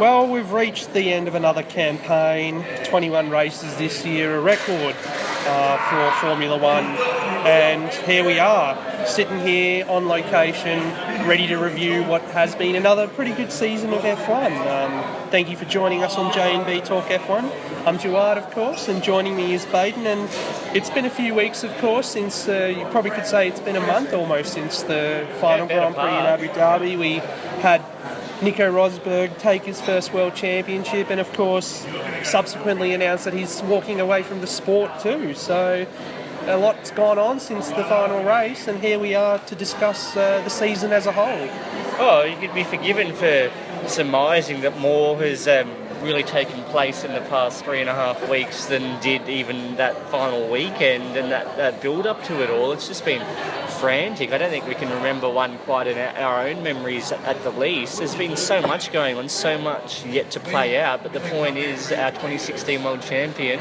Well, we've reached the end of another campaign, 21 races this year, a record for Formula One. And here we are, sitting here on location, ready to review what has been another pretty good season of F1. Thank you for joining us on J&B Talk F1. I'm Jawad, of course, and joining me is Baden. And it's been a few weeks, of course, since you probably could say it's been a month almost since the final Grand Prix in Abu Dhabi. We had Nico Rosberg take his first World Championship and, of course, subsequently announced that he's walking away from the sport too. So a lot's gone on since the final race, and here we are to discuss the season as a whole. Oh, you could be forgiven for surmising that more has really taken place in the past 3.5 weeks than did even that final weekend and that build-up to it all. It's just been frantic. I don't think we can remember one quite in our own memories at the least. There's been so much going on, so much yet to play out, but the point is our 2016 World Champion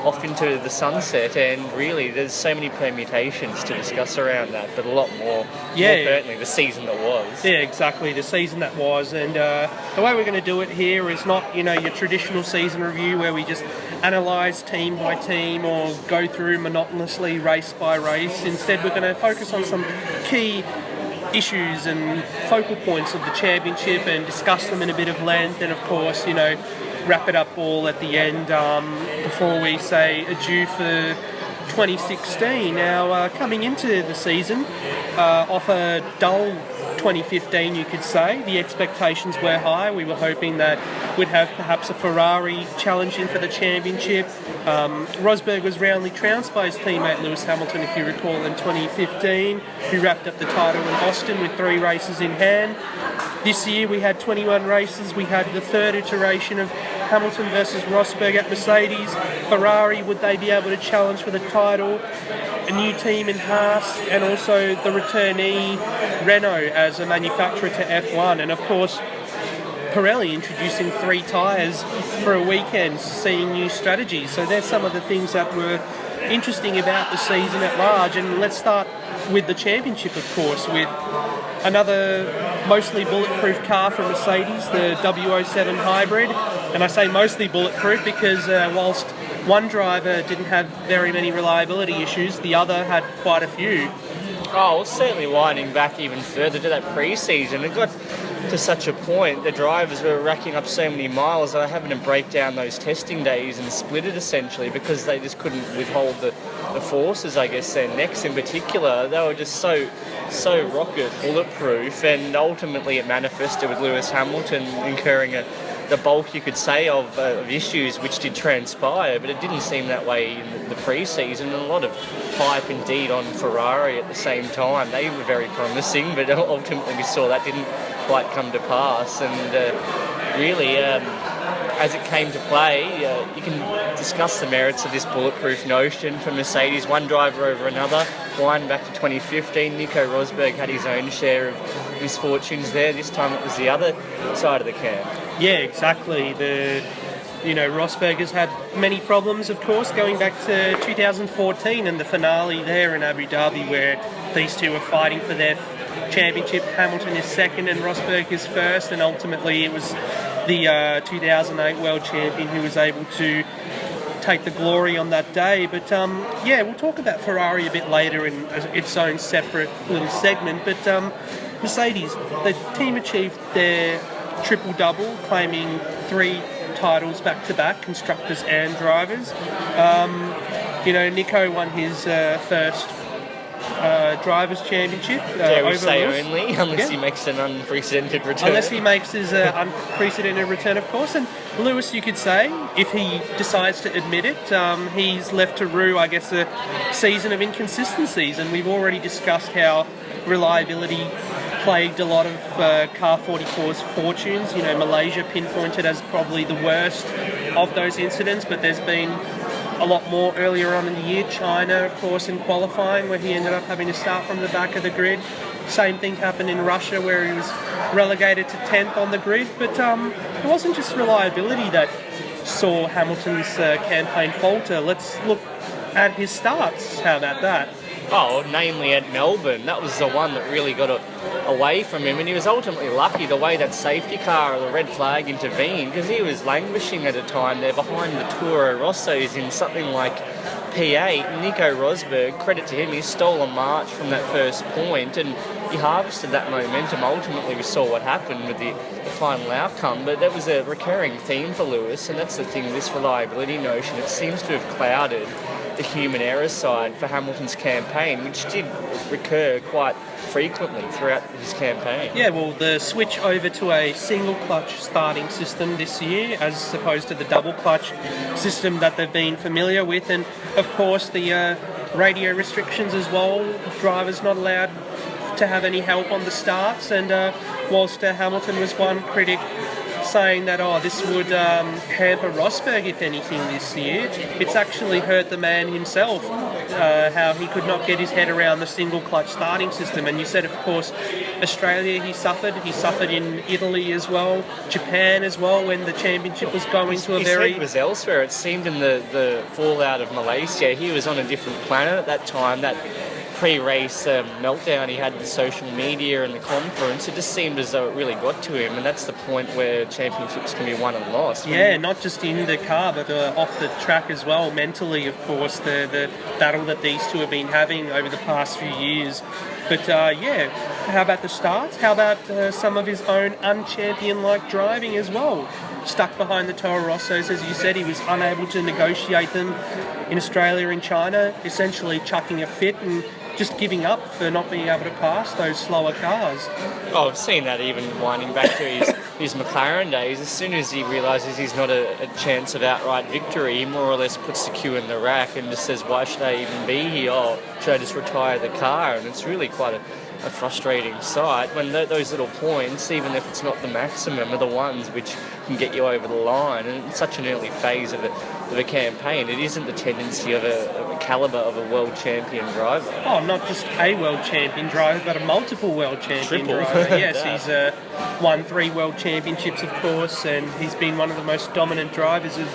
off into the sunset, and really there's so many permutations to discuss around that, but a lot more pertinently the season that was. Yeah, exactly, the season that was. And the way we're going to do it here is not, your traditional season review where we just analyse team by team or go through monotonously race by race. Instead, we're going to focus on some key issues and focal points of the championship and discuss them in a bit of length, and of course, wrap it up all at the end before we say adieu for 2016. Now, coming into the season, off a dull 2015, you could say, the expectations were high. We were hoping that we'd have perhaps a Ferrari challenging for the championship. Rosberg was roundly trounced by his teammate Lewis Hamilton, if you recall, in 2015, who wrapped up the title in Austin with 3 races in hand. This year we had 21 races. We had the third iteration of Hamilton versus Rosberg at Mercedes. Ferrari, would they be able to challenge for the title? A new team in Haas, and also the returnee Renault as a manufacturer to F1. And of course, Pirelli introducing 3 tyres for a weekend, seeing new strategies. So there's some of the things that were interesting about the season at large. And let's start with the championship, of course, with another mostly bulletproof car from Mercedes, the W07 Hybrid. And I say mostly bulletproof because whilst one driver didn't have very many reliability issues, the other had quite a few. Oh, well, certainly winding back even further to that pre-season, it got to such a point, the drivers were racking up so many miles that they were having to break down those testing days and split it essentially because they just couldn't withhold the forces, I guess, their necks in particular. They were just so rocket bulletproof, and ultimately it manifested with Lewis Hamilton incurring the bulk, you could say, of issues which did transpire, but it didn't seem that way in the pre-season, and a lot of hype indeed on Ferrari at the same time. They were very promising, but ultimately we saw that didn't quite come to pass, and really as it came to play, you can discuss the merits of this bulletproof notion for Mercedes, one driver over another. Wind back to 2015, Nico Rosberg had his own share of misfortunes there. This time it was the other side of the camp. Yeah, exactly. Rosberg has had many problems, of course, going back to 2014 and the finale there in Abu Dhabi, where these two were fighting for their championship. Hamilton is second and Rosberg is first, and ultimately it was the 2008 world champion who was able to take the glory on that day. But we'll talk about Ferrari a bit later in its own separate little segment. But Mercedes, the team achieved their triple-double, claiming 3 titles back-to-back, constructors and drivers. Nico won his first Drivers' Championship. Dare we say only, unless he makes an unprecedented return. Unless he makes his unprecedented return, of course. And Lewis, you could say, if he decides to admit it, he's left to rue, I guess, a season of inconsistencies. And we've already discussed how reliability plagued a lot of Car 44's fortunes. Malaysia pinpointed as probably the worst of those incidents, but there's been a lot more earlier on in the year. China, of course, in qualifying, where he ended up having to start from the back of the grid. Same thing happened in Russia, where he was relegated to 10th on the grid. But it wasn't just reliability that saw Hamilton's campaign falter. Let's look at his starts. How about that? Oh, namely at Melbourne. That was the one that really got away from him, and he was ultimately lucky the way that safety car or the red flag intervened, because he was languishing at a time there behind the Toro Rossos in something like P8. Nico Rosberg, credit to him, he stole a march from that first point, and he harvested that momentum. Ultimately, we saw what happened with the final outcome, but that was a recurring theme for Lewis, and that's the thing, this reliability notion, it seems to have clouded the human error side for Hamilton's campaign, which did recur quite frequently throughout his campaign. Yeah, well, the switch over to a single clutch starting system this year as opposed to the double clutch system that they've been familiar with, and of course the radio restrictions as well, drivers not allowed to have any help on the starts, and whilst Hamilton was one critic saying that, this would hamper Rosberg, if anything, this year. It's actually hurt the man himself, how he could not get his head around the single clutch starting system. And you said, of course, Australia, he suffered in Italy as well, Japan as well, when the championship was going to a his very... head was elsewhere. It seemed in the fallout of Malaysia, he was on a different planet at that time. That pre-race meltdown he had with social media and the conference, it just seemed as though it really got to him, and that's the point where championships can be won and lost. Yeah, not just in the car, but off the track as well, mentally, of course, the battle that these two have been having over the past few years. But how about the starts? How about some of his own unchampion-like driving as well? Stuck behind the Toro Rossos, as you said, he was unable to negotiate them in Australia and China, essentially chucking a fit and just giving up for not being able to pass those slower cars. Oh, I've seen that even winding back to his McLaren days. As soon as he realises he's not a chance of outright victory, he more or less puts the cue in the rack and just says, why should I even be here? Or should I just retire the car? And it's really quite a frustrating sight when those little points, even if it's not the maximum, are the ones which can get you over the line. And it's such an early phase of a campaign. It isn't the tendency of a calibre of a world champion driver. Oh, not just a world champion driver, but a multiple world champion driver. Yes, he's won 3 world championships, of course, and he's been one of the most dominant drivers of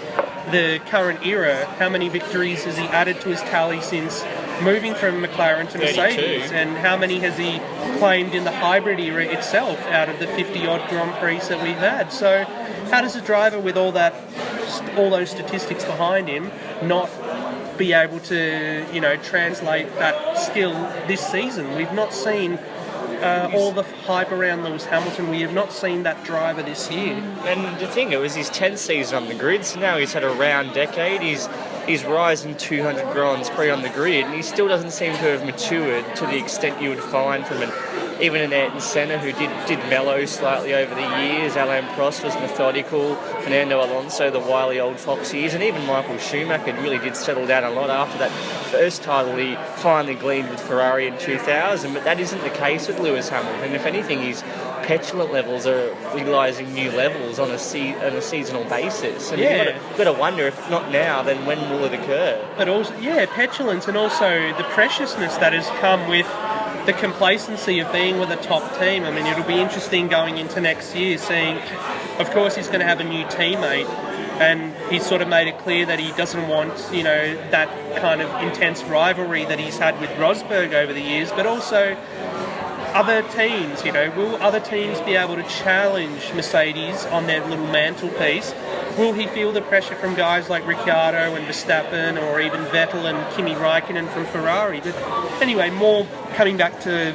the current era. How many victories has he added to his tally since moving from McLaren to Mercedes? 32. And how many has he claimed in the hybrid era itself out of the 50-odd Grand Prix that we've had? So how does a driver with all those statistics behind him not be able to, translate that skill this season? We've not seen all the hype around Lewis Hamilton. We have not seen that driver this year. And the thing, it was his 10th season on the grid, so now he's had a round decade. He's rising 200 Grands Prix on the grid, and he still doesn't seem to have matured to the extent you would find from even an Ayrton Senna, who did mellow slightly over the years. Alain Prost was methodical. Fernando Alonso, the wily old fox he is, and even Michael Schumacher really did settle down a lot after that first title he finally gleaned with Ferrari in 2000. But that isn't the case with Lewis Hamilton. If anything, his petulant levels are realising new levels on a seasonal basis. And you've got to wonder, if not now, then when will it occur? But also, petulance, and also the preciousness that has come with the complacency of being with a top team. I mean, it'll be interesting going into next year, seeing, of course, he's going to have a new teammate, and he's sort of made it clear that he doesn't want, that kind of intense rivalry that he's had with Rosberg over the years, but also other teams, will other teams be able to challenge Mercedes on their little mantelpiece? Will he feel the pressure from guys like Ricciardo and Verstappen, or even Vettel and Kimi Raikkonen from Ferrari? But anyway, more coming back to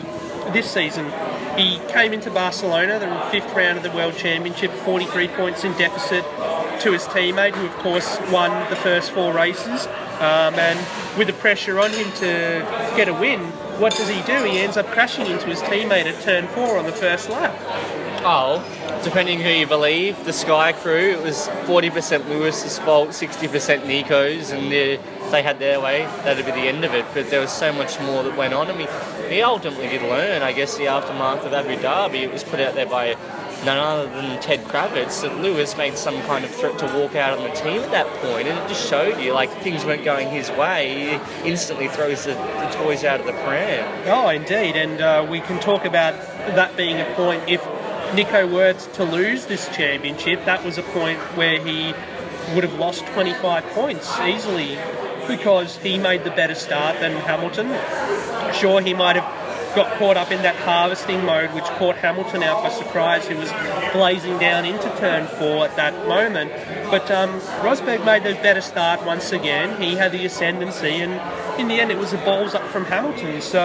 this season. He came into Barcelona, the 5th round of the World Championship, 43 points in deficit to his teammate, who of course won the first 4 races. And with the pressure on him to get a win, what does he do? He ends up crashing into his teammate at turn 4 on the first lap. Oh, depending who you believe, the Sky crew, it was 40% Lewis's fault, 60% Nico's, and if they had their way, that'd be the end of it. But there was so much more that went on. I mean, he ultimately did learn, I guess, the aftermath of Abu Dhabi. It was put out there by none other than Ted Kravitz that Lewis made some kind of threat to walk out on the team at that point, and it just showed you, things weren't going his way. He instantly throws the toys out of the pram. Oh, indeed, and we can talk about that being a point. If Nico were to lose this championship, that was a point where he would have lost 25 points easily, because he made the better start than Hamilton. Sure, he might have got caught up in that harvesting mode, which caught Hamilton out by surprise, who was blazing down into turn 4 at that moment. But Rosberg made the better start once again. He had the ascendancy, and in the end it was a balls up from Hamilton. So,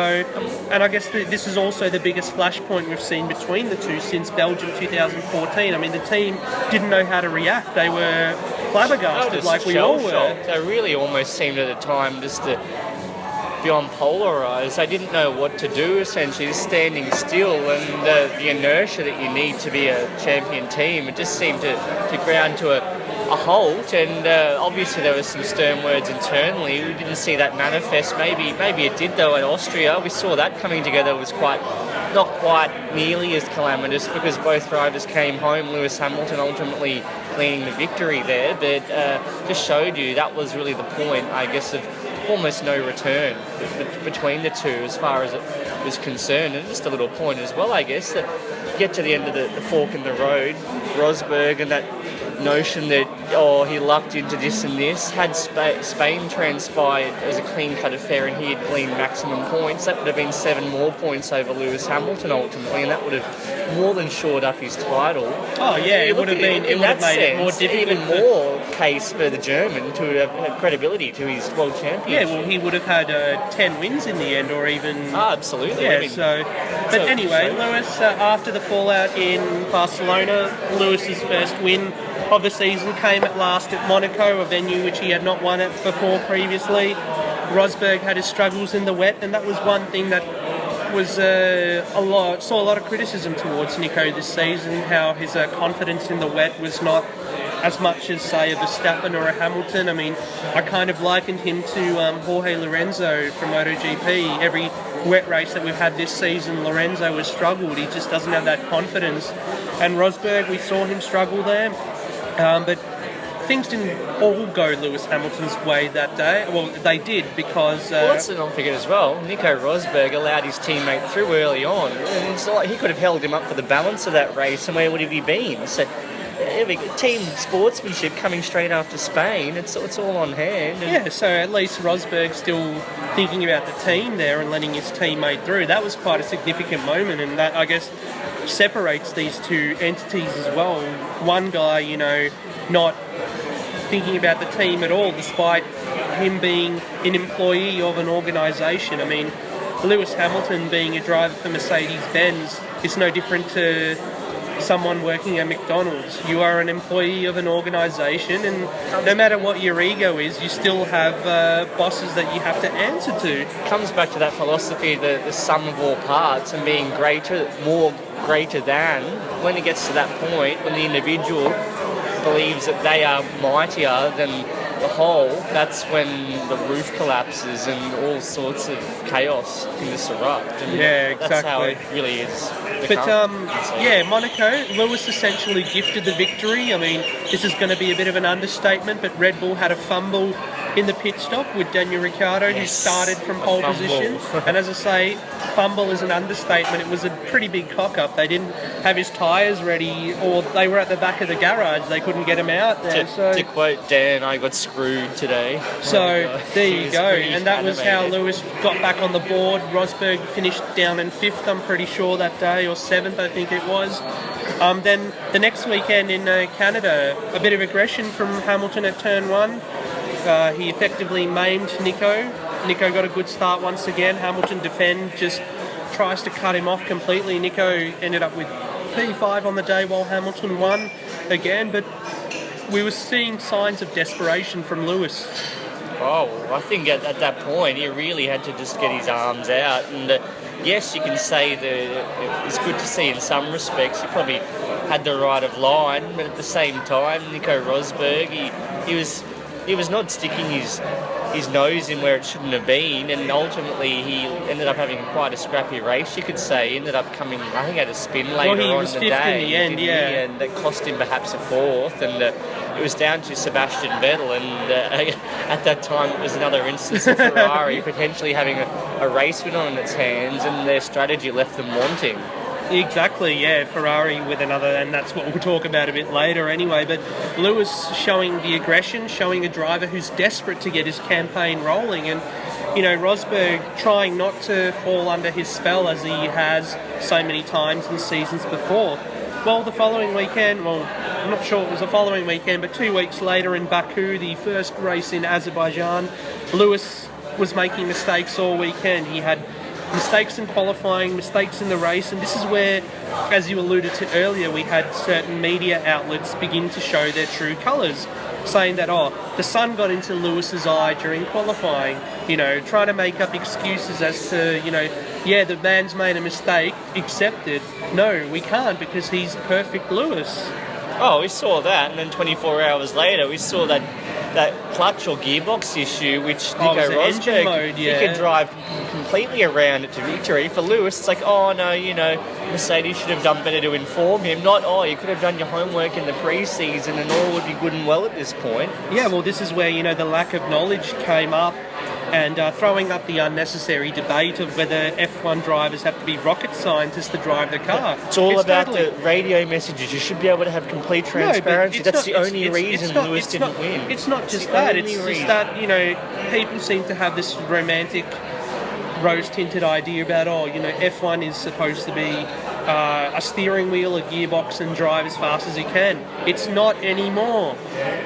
and I guess this is also the biggest flashpoint we've seen between the two since Belgium 2014. I mean, the team didn't know how to react. They were flabbergasted, like we all were. They really almost seemed at the time just to beyond polarised. They didn't know what to do, essentially, just standing still, and the inertia that you need to be a champion team, it just seemed to ground to a halt, and obviously there were some stern words internally. We didn't see that manifest. Maybe it did, though, at Austria. We saw that coming together was not quite nearly as calamitous, because both drivers came home. Lewis Hamilton ultimately leading the victory there, but just showed you that was really the point, I guess, of almost no return between the two as far as it was concerned. And just a little point as well, I guess, that get to the end of the fork in the road, Rosberg and that notion that, he lucked into this and this, had Spain transpired as a clean-cut affair and he had gleaned maximum points, that would have been 7 more points over Lewis Hamilton ultimately, and that would have more than shored up his title. Oh yeah, it would have made it more difficult. Even more case for the German to have had credibility to his world championship. Yeah, well, he would have had 10 wins in the end, or even... absolutely. Yeah, But anyway, Lewis, after the fallout in Barcelona, Lewis's first win of the season came at last at Monaco, a venue which he had not won at before previously. Rosberg had his struggles in the wet, and that was one thing that was saw a lot of criticism towards Nico this season, how his confidence in the wet was not as much as, say, a Verstappen or a Hamilton. I mean, I kind of likened him to Jorge Lorenzo from MotoGP. Every wet race that we've had this season, Lorenzo has struggled. He just doesn't have that confidence. And Rosberg, we saw him struggle there. But things didn't all go Lewis Hamilton's way that day. Well, they did, because... well, let's not forget as well, Nico Rosberg allowed his teammate through early on, and it's like he could have held him up for the balance of that race, and where would he been? So, team sportsmanship coming straight after Spain, it's all on hand. Yeah, so at least Rosberg's still thinking about the team there and letting his teammate through. That was quite a significant moment, and that, I guess, separates these two entities as well. One guy, not thinking about the team at all, despite him being an employee of an organisation. I mean, Lewis Hamilton being a driver for Mercedes-Benz is no different to someone working at McDonald's. You are an employee of an organisation, and no matter what your ego is, you still have bosses that you have to answer to. It comes back to that philosophy, the sum of all parts, and being more greater than. When it gets to that point, when the individual believes that they are mightier than the whole, that's when the roof collapses and all sorts of chaos can just erupt. And yeah, exactly. That's how it really is. But Monaco, Lewis essentially gifted the victory. I mean, this is going to be a bit of an understatement, but Red Bull had a fumble in the pit stop with Daniel Ricciardo, who started from pole position. And as I say, fumble is an understatement. It was a pretty big cock-up. They didn't have his tyres ready, or they were at the back of the garage. They couldn't get him out there. To quote Dan, I got screwed today. So there you go. And that was how Lewis got back on the board. Rosberg finished down in 5th, I'm pretty sure, that day, or 7th, I think it was. Then the next weekend in Canada, a bit of aggression from Hamilton at turn 1. He effectively maimed Nico. Nico got a good start once again. Hamilton just tries to cut him off completely. Nico ended up with P5 on the day while Hamilton won again, but we were seeing signs of desperation from Lewis. Oh, I think at that point he really had to just get his arms out, and yes, you can say that it's good to see in some respects. He probably had the right of line, but at the same time, Nico Rosberg, he was not sticking his nose in where it shouldn't have been, and ultimately he ended up having quite a scrappy race, you could say. He ended up coming, I think, at a spin later on in the day. In the end, yeah. And that cost him perhaps a 4th, and it was down to Sebastian Vettel, and at that time it was another instance of Ferrari potentially having a race win on its hands, and their strategy left them wanting. Exactly, yeah, Ferrari with another, and that's what we'll talk about a bit later anyway. But Lewis showing the aggression, showing a driver who's desperate to get his campaign rolling, and you know, Rosberg trying not to fall under his spell as he has so many times in seasons before. Well, the following weekend, well, I'm not sure it was the following weekend, but 2 weeks later in Baku, the first race in Azerbaijan, Lewis was making mistakes all weekend. He had mistakes in qualifying, mistakes in the race, and this is where, as you alluded to earlier, we had certain media outlets begin to show their true colours, saying that, oh, the sun got into Lewis's eye during qualifying, you know, trying to make up excuses as to, you know, yeah, the man's made a mistake, accepted. No, we can't because he's perfect Lewis. Oh, we saw that, and then 24 hours later, we saw that clutch or gearbox issue, which Nico Rosberg, mode, yeah. he could drive completely around it to victory. For Lewis, it's like, oh no, you know, Mercedes should have done better to inform him. Not, oh, you could have done your homework in the pre-season and all would be good and well at this point. Yeah, well, this is where, you know, the lack of knowledge came up, and throwing up the unnecessary debate of whether F1 drivers have to be rocket scientists to drive the car. It's all about the radio messages. You should be able to have complete transparency. No, that's the only reason Lewis didn't win. It's not just that. It's just that, you know, people seem to have this romantic, rose-tinted idea about, oh, you know, F1 is supposed to be a steering wheel, a gearbox, and drive as fast as you can. It's not anymore.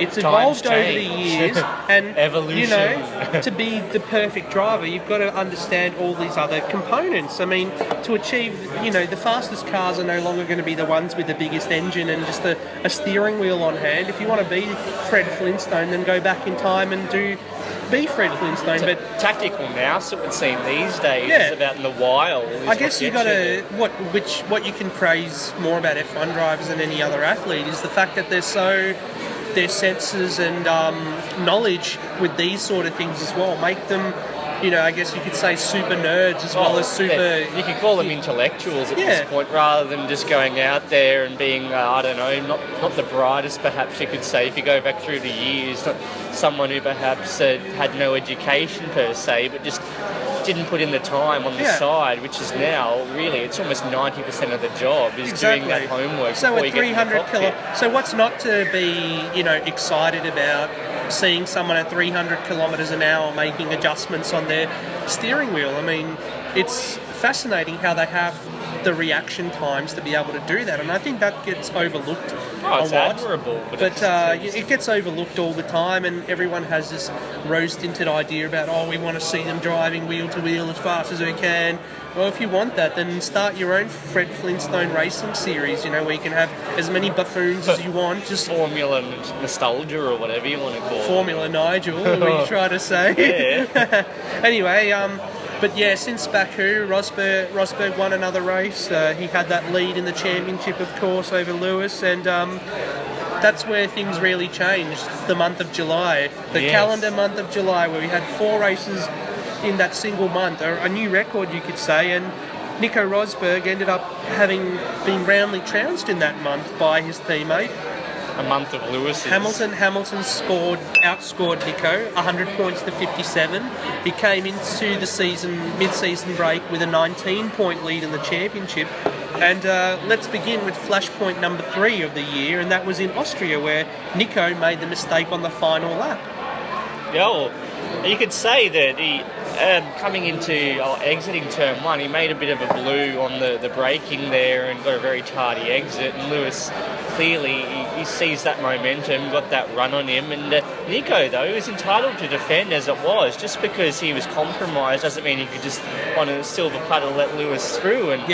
It's evolved over the years, and evolution. You know, to be the perfect driver, you've got to understand all these other components. I mean, to achieve, you know, the fastest cars are no longer going to be the ones with the biggest engine and just a steering wheel on hand. If you want to be Fred Flintstone, then go back in time and be Fred Flintstone. But tactical nous, it would seem these days, is about in the wild. I guess you got to what you can praise more about F1 drivers than any other athlete is the fact that their senses and knowledge with these sort of things as well make them, you know, I guess you could say super nerds as well as super... You could call them intellectuals at this point, rather than just going out there and being, I don't know, not the brightest, perhaps you could say, if you go back through the years, not someone who perhaps had no education per se, but just didn't put in the time on the side, which is now, really, it's almost 90% of the job, is doing that homework before you get in the cockpit. So what's not to be, you know, excited about seeing someone at 300 kilometres an hour making adjustments on their steering wheel? I mean, it's fascinating how they have the reaction times to be able to do that, and I think that gets overlooked a lot. Admirable, but it gets overlooked all the time, and everyone has this rose-tinted idea about, oh, we want to see them driving wheel to wheel as fast as we can. Well, if you want that, then start your own Fred Flintstone racing series, you know, where you can have as many buffoons as you want. Just Formula Nostalgia or whatever you want to call it. Formula Nigel, we try to say. Yeah. Anyway, but yeah, since Baku, Rosberg won another race. He had that lead in the championship, of course, over Lewis, and that's where things really changed. The month of July, the calendar month of July, where we had 4 races in that single month, a new record, you could say, and Nico Rosberg ended up having been roundly trounced in that month by his teammate. A month of Lewis's. Hamilton outscored Nico 100 points to 57. He came into the mid-season break with a 19-point lead in the championship. And let's begin with flashpoint number 3 of the year, and that was in Austria, where Nico made the mistake on the final lap. Yeah, well, you could say that he, exiting turn 1, he made a bit of a blue on the braking there and got a very tardy exit, and Lewis clearly he sees that momentum, got that run on him, and Nico, though, he was entitled to defend as it was. Just because he was compromised doesn't mean he could just on a silver platter let Lewis through. And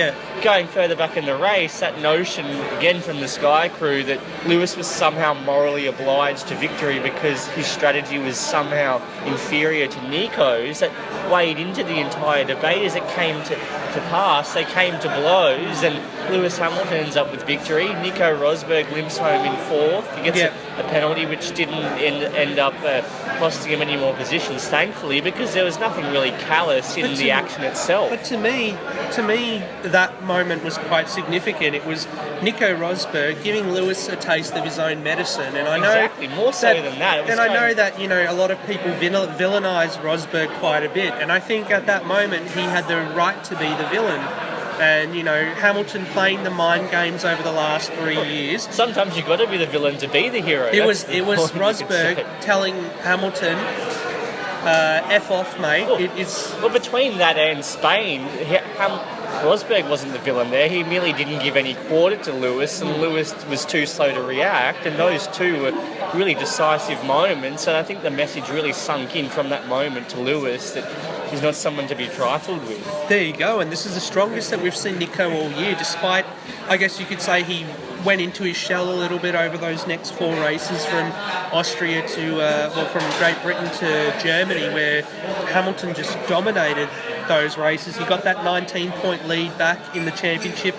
going further back in the race, that notion again from the Sky crew that Lewis was somehow morally obliged to victory because his strategy was somehow inferior to Nico's, that weighed into the entire debate. As it came to pass, they came to blows, and Lewis Hamilton ends up with victory. Nico Rosberg limps home in 4th. He gets a penalty which didn't end up costing him any more positions, thankfully, because there was nothing really callous in the action itself. But to me, that moment was quite significant. It was Nico Rosberg giving Lewis a taste of his own medicine, and I know more so than that. And I know that, you know, a lot of people villainise Rosberg quite a bit, and I think at that moment he had the right to be the villain. And, you know, Hamilton playing the mind games over the last 3 years. Sometimes you've got to be the villain to be the hero. It was Rosberg telling Hamilton, F off, mate. Well, It's well, between that and Spain, Rosberg wasn't the villain there. He merely didn't give any quarter to Lewis, and Lewis was too slow to react. And those two were really decisive moments. And I think the message really sunk in from that moment to Lewis that he's not someone to be trifled with. There you go, and this is the strongest that we've seen Nico all year, despite, I guess you could say, he went into his shell a little bit over those next 4 races from Austria to, from Great Britain to Germany, where Hamilton just dominated those races. He got that 19-point lead back in the championship.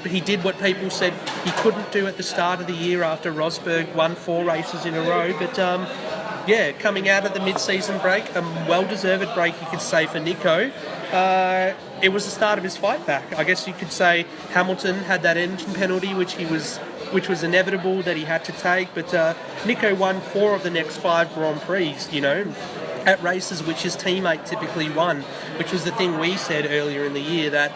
He did what people said he couldn't do at the start of the year after Rosberg won 4 races in a row, but yeah, coming out of the mid-season break, a well-deserved break, you could say, for Nico. It was the start of his fight back. I guess you could say Hamilton had that engine penalty, which was inevitable that he had to take. But Nico won 4 of the next 5 Grand Prix, at races which his teammate typically won, which was the thing we said earlier in the year, that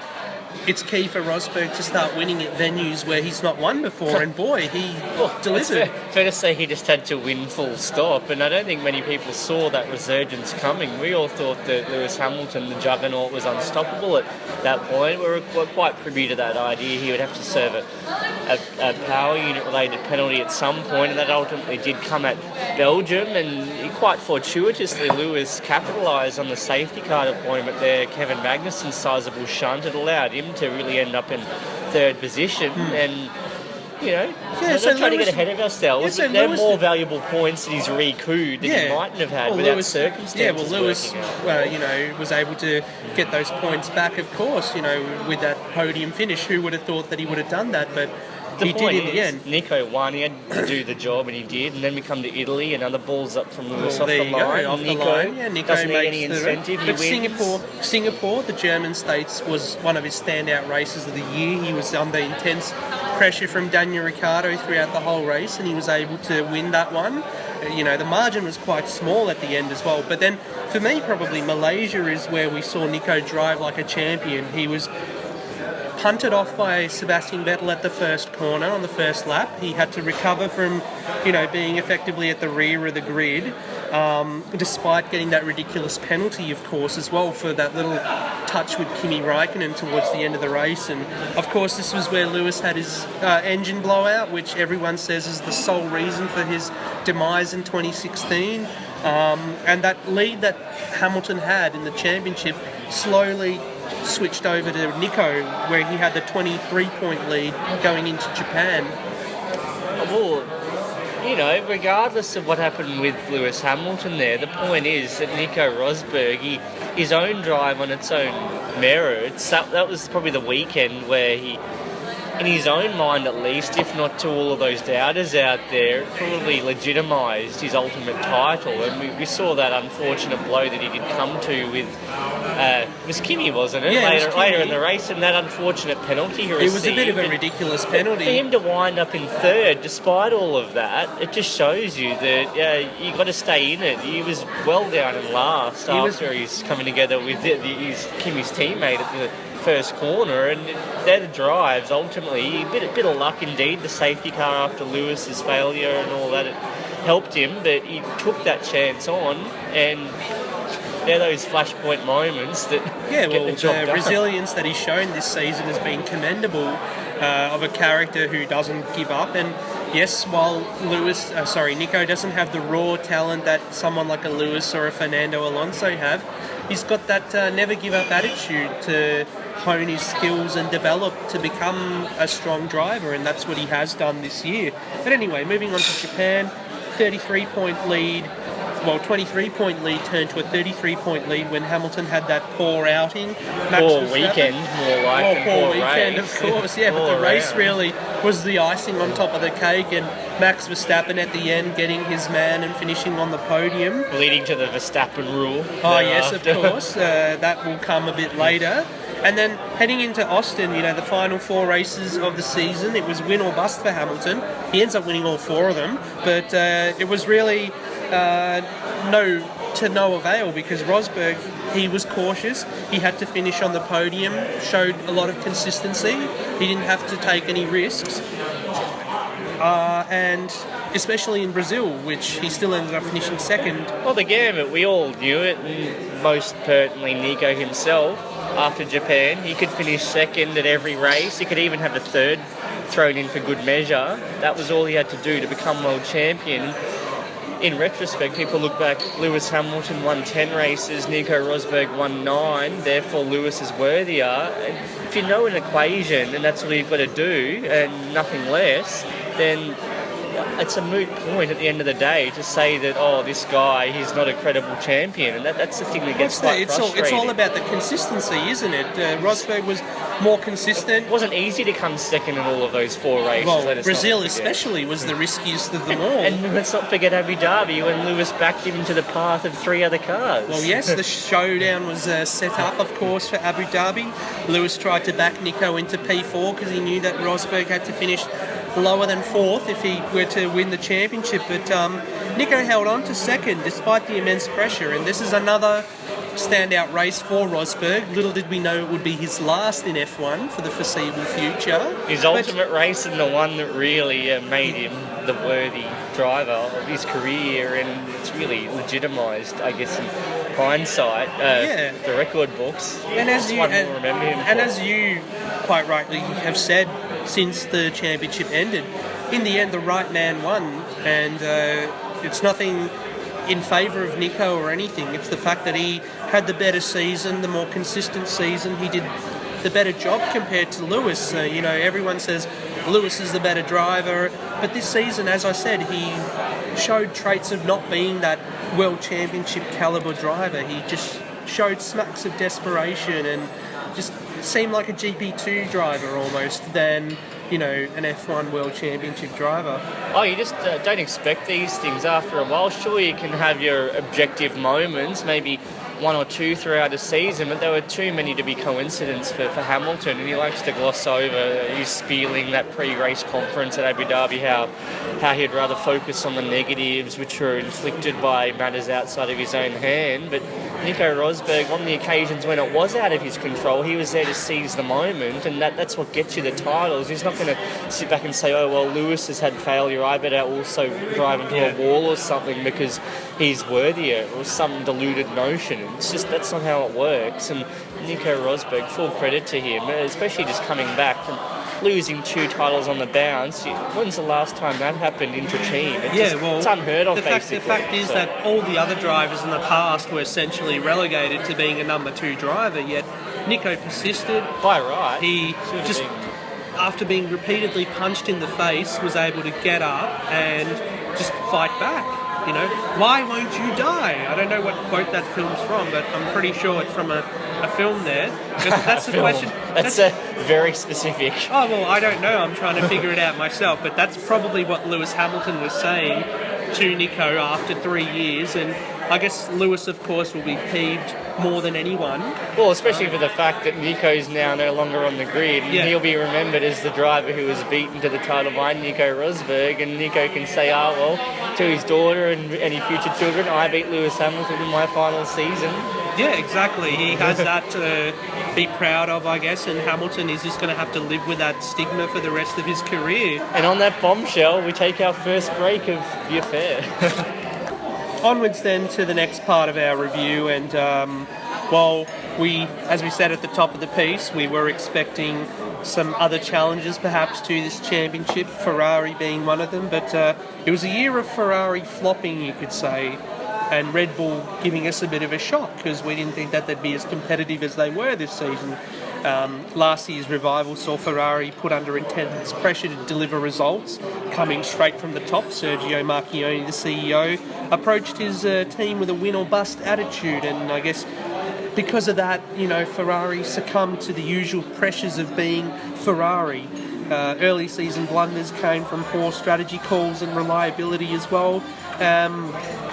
it's key for Rosberg to start winning at venues where he's not won before, and boy, he delivered. Fair to say he just had to win full stop, and I don't think many people saw that resurgence coming. We all thought that Lewis Hamilton, the juggernaut, was unstoppable at that point. We were quite privy to that idea. He would have to serve a power unit related penalty at some point, and that ultimately did come at Belgium, and quite fortuitously Lewis capitalised on the safety car deployment there. Kevin Magnussen's sizable shunt had allowed him to really end up in 3rd position, and not trying to get ahead of ourselves. Yeah, so they're Lewis more valuable points that he's recouped that he mightn't have had without circumstances. Yeah, well, Lewis, was able to get those points back, of course, with that podium finish. Who would have thought that he would have done that? But he did in the end. Nico won, he had to do the job, and he did. And then we come to Italy, another balls up from Lewis off the line. Off the line. Yeah, Nico doesn't makes need any incentive. But he wins. Singapore, the German states, was one of his standout races of the year. He was under intense pressure from Daniel Ricciardo throughout the whole race, and he was able to win that one. The margin was quite small at the end as well. But then, for me, probably Malaysia is where we saw Nico drive like a champion. He was punted off by Sebastian Vettel at the first corner on the first lap. He had to recover from, being effectively at the rear of the grid, despite getting that ridiculous penalty, of course, as well, for that little touch with Kimi Raikkonen towards the end of the race. And, of course, this was where Lewis had his engine blowout, which everyone says is the sole reason for his demise in 2016. And that lead that Hamilton had in the championship slowly switched over to Nico, where he had the 23-point lead going into Japan. Well, regardless of what happened with Lewis Hamilton there, the point is that Nico Rosberg, his own drive on its own merits, that was probably the weekend where he, in his own mind at least, if not to all of those doubters out there, probably legitimised his ultimate title. And we saw that unfortunate blow that he did come to with, it was Kimi, wasn't it? Yeah, later in the race, and that unfortunate penalty he received. It was a bit of a ridiculous penalty. For him to wind up in 3rd, despite all of that, it just shows you that you got to stay in it. He was well down in last after he's coming together with Kimi's teammate at the first corner, and they're the drives ultimately. A bit of luck indeed, the safety car after Lewis's failure and all that, it helped him, but he took that chance on, and they're those flashpoint moments that get the job done. Resilience that he's shown this season has been commendable, of a character who doesn't give up. And yes, while Nico doesn't have the raw talent that someone like a Lewis or a Fernando Alonso have, he's got that never give up attitude to hone his skills and develop to become a strong driver, and that's what he has done this year. But anyway, moving on to Japan, 33-point lead. Well, 23-point lead turned to a 33-point lead when Hamilton had that poor outing. Poor weekend, more like. Poor weekend, of course, yeah. But the race really was the icing on top of the cake, and Max Verstappen at the end getting his man and finishing on the podium. Leading to the Verstappen rule. Oh, yes, of course. That will come a bit later. And then heading into Austin, the final 4 races of the season, it was win or bust for Hamilton. He ends up winning all 4 of them, but it was really no avail, because Rosberg, he was cautious. He had to finish on the podium, showed a lot of consistency. He didn't have to take any risks. and especially in Brazil, which he still ended up finishing second. Well, the Gambit, we all knew it, and most pertinently Nico himself. After Japan, he could finish second at every race. He could even have a third thrown in for good measure. That was all he had to do to become world champion. In retrospect, people look back, Lewis Hamilton won 10 races, Nico Rosberg won 9, therefore Lewis is worthier. And if you know an equation and that's all you've got to do and nothing less, then it's a moot point at the end of the day to say that, oh, this guy, he's not a credible champion. And that's the thing that gets quite frustrating. It's all about the consistency, isn't it? Rosberg was more consistent. It wasn't easy to come second in all of those 4 races. Well, Brazil especially was the riskiest of them all. And let's not forget Abu Dhabi when Lewis backed him into the path of 3 other cars. Well, yes, the showdown was set up, of course, for Abu Dhabi. Lewis tried to back Nico into P4 because he knew that Rosberg had to finish lower than 4th if he were to win the championship, but Nico held on to second despite the immense pressure, and this is another standout race for Rosberg. Little did we know it would be his last in F1 for the foreseeable future. His ultimate race and the one that really made him the worthy driver of his career, and it's really legitimised, I guess, in hindsight, the record books. And as you remember him as you quite rightly have said, since the championship ended, in the end the right man won, and it's nothing in favour of Nico or anything. It's the fact that he had the better season, the more consistent season. He did the better job compared to Lewis. Everyone says Lewis is the better driver, but this season, as I said, he showed traits of not being that World Championship calibre driver. He just showed smacks of desperation and just seemed like a GP2 driver almost than, an F1 World Championship driver. Oh, you just don't expect these things after a while. Sure, you can have your objective moments, maybe 1 or 2 throughout a season, but there were too many to be coincidence for Hamilton, and he likes to gloss over. He's spieling that pre-race conference at Abu Dhabi, how he'd rather focus on the negatives which were inflicted by matters outside of his own hand. But Nico Rosberg, on the occasions when it was out of his control, he was there to seize the moment, and that's what gets you the titles. He's not going to sit back and say, oh, well, Lewis has had failure, I better also drive into a wall or something because he's worthier, or some deluded notion. It's just, that's not how it works. And Nico Rosberg, full credit to him, especially just coming back from losing 2 titles on the bounce. When's the last time that happened intra-team? It's unheard of, basically. The fact is that all the other drivers in the past were essentially relegated to being a number 2 driver, yet Nico persisted. By right. He just, after being repeatedly punched in the face, was able to get up and just fight back. Why won't you die? I don't know what quote that film's from, but I'm pretty sure it's from a film there. That's the question. That's very specific. Oh, well, I don't know. I'm trying to figure it out myself, but that's probably what Lewis Hamilton was saying to Nico after 3 years, and I guess Lewis, of course, will be peeved more than anyone. Well, especially for the fact that Nico's now no longer on the grid, and he'll be remembered as the driver who was beaten to the title by Nico Rosberg, and Nico can say, to his daughter and any future children, I beat Lewis Hamilton in my final season. Yeah, exactly. He has that to be proud of, I guess, and Hamilton is just going to have to live with that stigma for the rest of his career. And on that bombshell, we take our first break of the affair. Onwards then to the next part of our review, and as we said at the top of the piece, we were expecting some other challenges perhaps to this championship, Ferrari being one of them, but it was a year of Ferrari flopping, you could say, and Red Bull giving us a bit of a shock because we didn't think that they'd be as competitive as they were this season. Last year's revival saw Ferrari put under intense pressure to deliver results. Coming straight from the top, Sergio Marchionne, the CEO, approached his team with a win-or-bust attitude, and I guess because of that, Ferrari succumbed to the usual pressures of being Ferrari. Early season blunders came from poor strategy calls and reliability as well.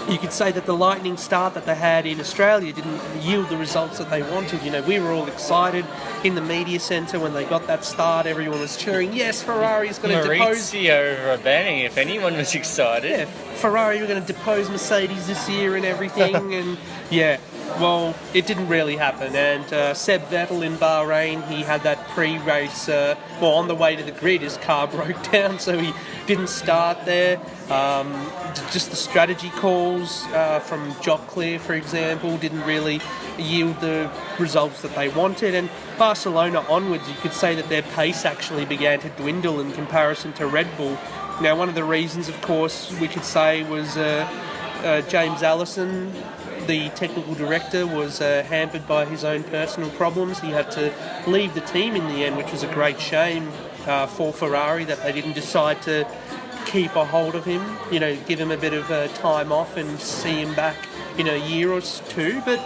You could say that the lightning start that they had in Australia didn't yield the results that they wanted. We were all excited in the media centre when they got that start. Everyone was cheering, yes, Ferrari's going to depose... Maurizio Rabbani, if anyone was excited. Yeah, Ferrari were going to depose Mercedes this year and everything. And Well, it didn't really happen, and Seb Vettel in Bahrain, he had that pre-race, on the way to the grid, his car broke down, so he didn't start there. Just the strategy calls from Jock Clear, for example, didn't really yield the results that they wanted, and Barcelona onwards, you could say that their pace actually began to dwindle in comparison to Red Bull. Now, one of the reasons, of course, we could say was James Allison, the technical director, was hampered by his own personal problems. He had to leave the team in the end, which was a great shame for Ferrari that they didn't decide to keep a hold of him, give him a bit of time off and see him back in a year or two. But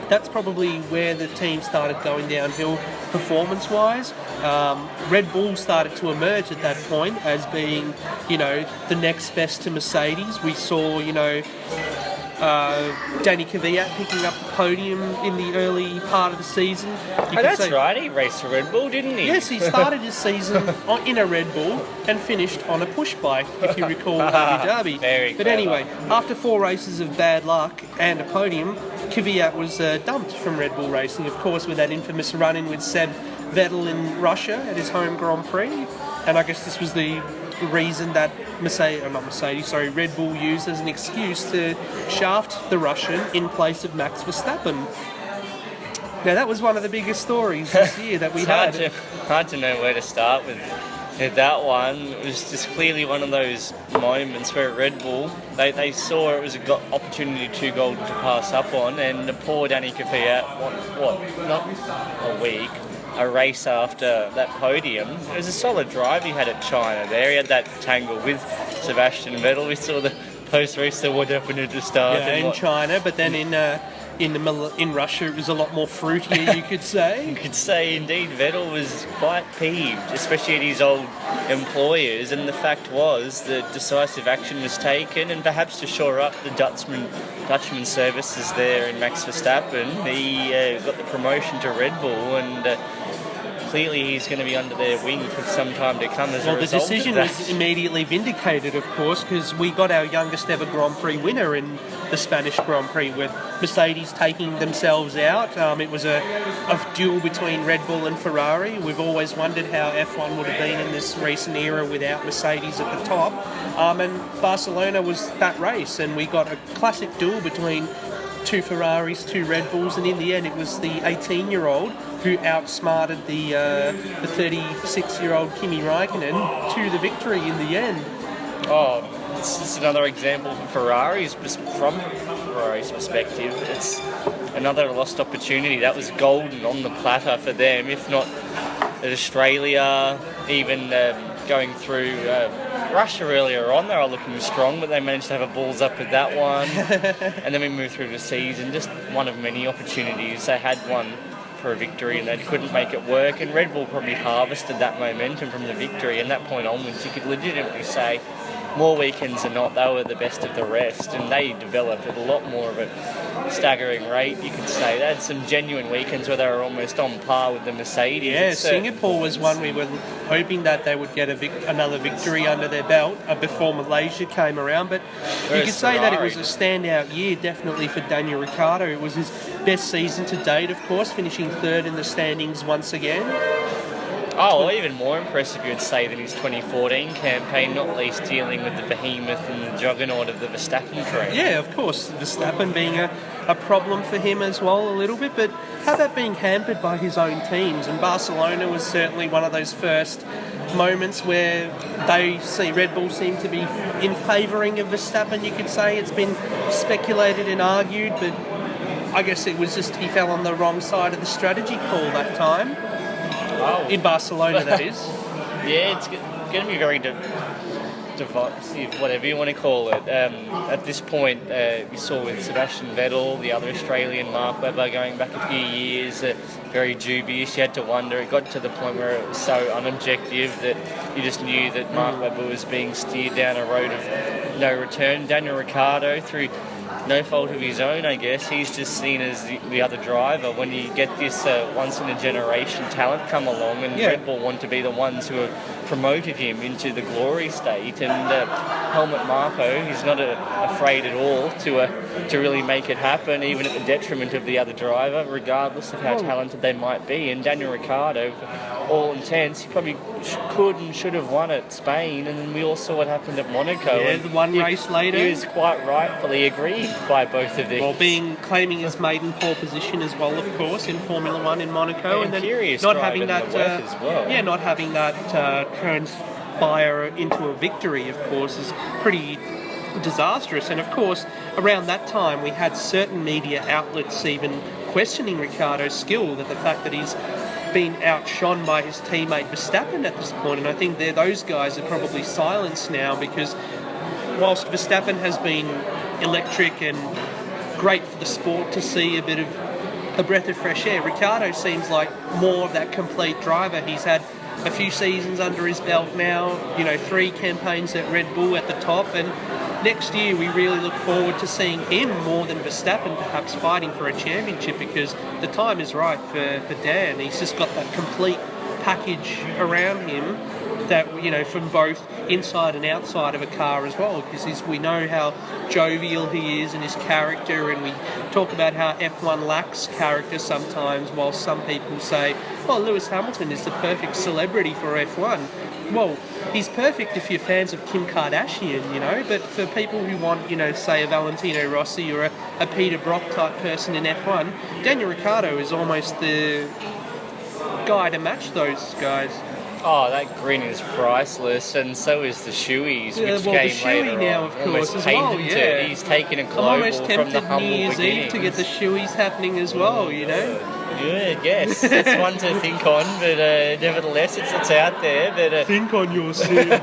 that's probably where the team started going downhill performance-wise. Red Bull started to emerge at that point as being, the next best to Mercedes. We saw, Danny Kvyat picking up the podium in the early part of the season. That's right, he raced for Red Bull, didn't he? Yes, he started his season in a Red Bull and finished on a push bike, if you recall, Abu Dhabi. Very but clever. anyway, after 4 races of bad luck and a podium, Kvyat was dumped from Red Bull Racing, of course, with that infamous run-in with Seb Vettel in Russia at his home Grand Prix. And I guess this was the reason that Red Bull used as an excuse to shaft the Russian in place of Max Verstappen. Now, that was one of the biggest stories this year that we had. Hard to know where to start with that one. It was just clearly one of those moments where Red Bull, they saw it was an opportunity too golden to pass up on, and the poor Danny Kvyat, not a week, a race after that podium. It was a solid drive he had at China there. He had that tangle with Sebastian Vettel. We saw the post-race, so what happened at the start. Yeah, in China, but then in Russia it was a lot more fruitier, you could say. You could say indeed Vettel was quite peeved, especially at his old employers, and the fact was that decisive action was taken, and perhaps to shore up the Dutchman services there in Max Verstappen, he got the promotion to Red Bull, and clearly he's going to be under their wing for some time to come as a result the decision of that. was immediately vindicated, of course, because we got our youngest ever Grand Prix winner in the Spanish Grand Prix with Mercedes taking themselves out. It was a duel between Red Bull and Ferrari. We've always wondered how F1 would have been in this recent era without Mercedes at the top. And Barcelona was that race, and we got a classic duel between 2 Ferraris, 2 Red Bulls, and in the end it was the 18-year-old who outsmarted the 36-year-old Kimi Raikkonen to the victory in the end. Oh, this is another example from Ferrari's perspective. It's another lost opportunity. That was golden on the platter for them, if not at Australia, even going through Russia earlier on. They were looking strong, but they managed to have a balls up with that one. And then we moved through the season, just one of many opportunities. They had one for a victory and they couldn't make it work, and Red Bull probably harvested that momentum from the victory, and that point onwards you could legitimately say more weekends than not they were the best of the rest, and they developed at a lot more of a staggering rate, you could say. They had some genuine weekends where they were almost on par with the Mercedes. Yeah, Singapore was one we were hoping that they would get another victory under their belt before Malaysia came around, but you could say that it was a standout year definitely for Daniel Ricciardo. It was his best season to date, of course, finishing 3rd in the standings once again. Oh, well, even more impressive, you would say, than his 2014 campaign, not least dealing with the behemoth and the juggernaut of the Verstappen train. Yeah, of course, Verstappen being a problem for him as well a little bit, but how about being hampered by his own teams? And Barcelona was certainly one of those first moments where Red Bull seem to be in favouring of Verstappen, you could say. It's been speculated and argued, but I guess it was just he fell on the wrong side of the strategy call that time. Oh. In Barcelona, that is. Yeah, it's going to be very divisive, whatever you want to call it. At this point, we saw with Sebastian Vettel, the other Australian, Mark Webber, going back a few years, very dubious. You had to wonder. It got to the point where it was so unobjective that you just knew that Mark Webber was being steered down a road of no return. Daniel Ricciardo, through no fault of his own, I guess. He's just seen as the other driver. When you get this once-in-a-generation talent come along, and Red Bull want to be the ones who have promoted him into the glory state, and Helmut Marko, he's not afraid at all to really make it happen, even at the detriment of the other driver, regardless of how talented they might be. And Daniel Ricciardo, for all intents, he probably could and should have won at Spain, and then we all saw what happened at Monaco. Yeah, the one race later. He was quite rightfully aggrieved by both of these. Well, claiming his maiden pole position as well, of course, in Formula One in Monaco, and then not having that, not having that transpire into a victory, of course, is pretty disastrous. And of course, around that time, we had certain media outlets even questioning Ricciardo's skill, that the fact that he's been outshone by his teammate Verstappen at this point, and I think those guys are probably silenced now, because whilst Verstappen has been electric and great for the sport to see a breath of fresh air, Ricciardo seems like more of that complete driver. He's had a few seasons under his belt now, 3 campaigns at Red Bull at the top, and next year we really look forward to seeing him more than Verstappen perhaps fighting for a championship, because the time is right for Dan. He's just got that complete package around him that, from both inside and outside of a car as well, because we know how jovial he is and his character, and we talk about how F1 lacks character sometimes, while some people say, well, Lewis Hamilton is the perfect celebrity for F1. Well, he's perfect if you're fans of Kim Kardashian, but for people who want, say a Valentino Rossi or a Peter Brock type person in F1, Daniel Ricciardo is almost the guy to match those guys. Oh, that grin is priceless, and so is the shoeies, which the came shoey later now, on. of course, as well, yeah. He's taken a global I'm almost from the tempted humble New Year's beginnings. Eve to get the shoeies happening as well, Yeah, I guess. It's one to think on, but nevertheless, it's out there. But think on your sins.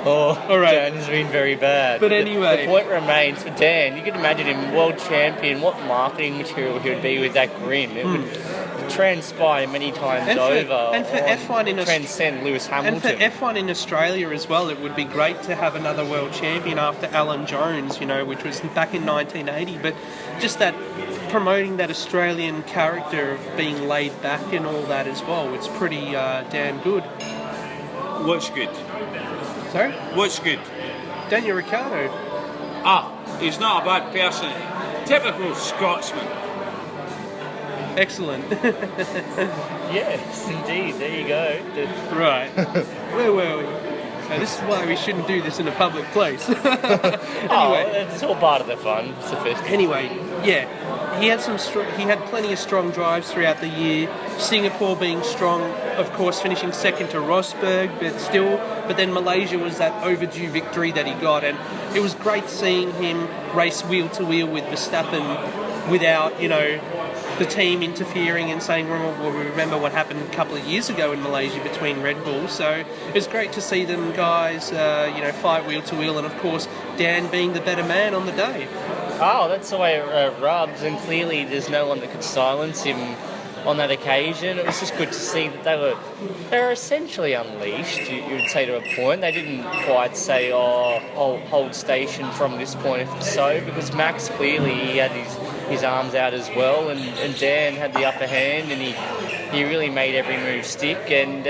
all right. Dan has been very bad. But anyway, the point remains for Dan. You can imagine him world champion. What marketing material he would be with that grin. It would transpire many times over. And for F1 in transcend Lewis Hamilton. And for F1 in Australia as well, it would be great to have another world champion after Alan Jones, which was back in 1980. But just that promoting that Australian character of being laid back and all that as well, it's pretty damn good. What's good? Sorry? What's good? Daniel Ricciardo. He's not a bad person. Typical Scotsman. Excellent. Yes, indeed. There you go. Right. Where were we? So this is why we shouldn't do this in a public place. Anyway, it's all part of the fun. It's the festival. Anyway, he had plenty of strong drives throughout the year. Singapore being strong, of course, finishing second to Rosberg, but then Malaysia was that overdue victory that he got, and it was great seeing him race wheel to wheel with Verstappen without, the team interfering and saying, well, remember what happened a couple of years ago in Malaysia between Red Bull. So it was great to see them guys, fight wheel to wheel, and of course Dan being the better man on the day. Oh, that's the way it rubs, and clearly there's no one that could silence him on that occasion. It was just good to see that they were essentially unleashed, you would say, to a point. They didn't quite say, hold station from this point, if so, because Max clearly he had his arms out as well, and Dan had the upper hand, and he really made every move stick, and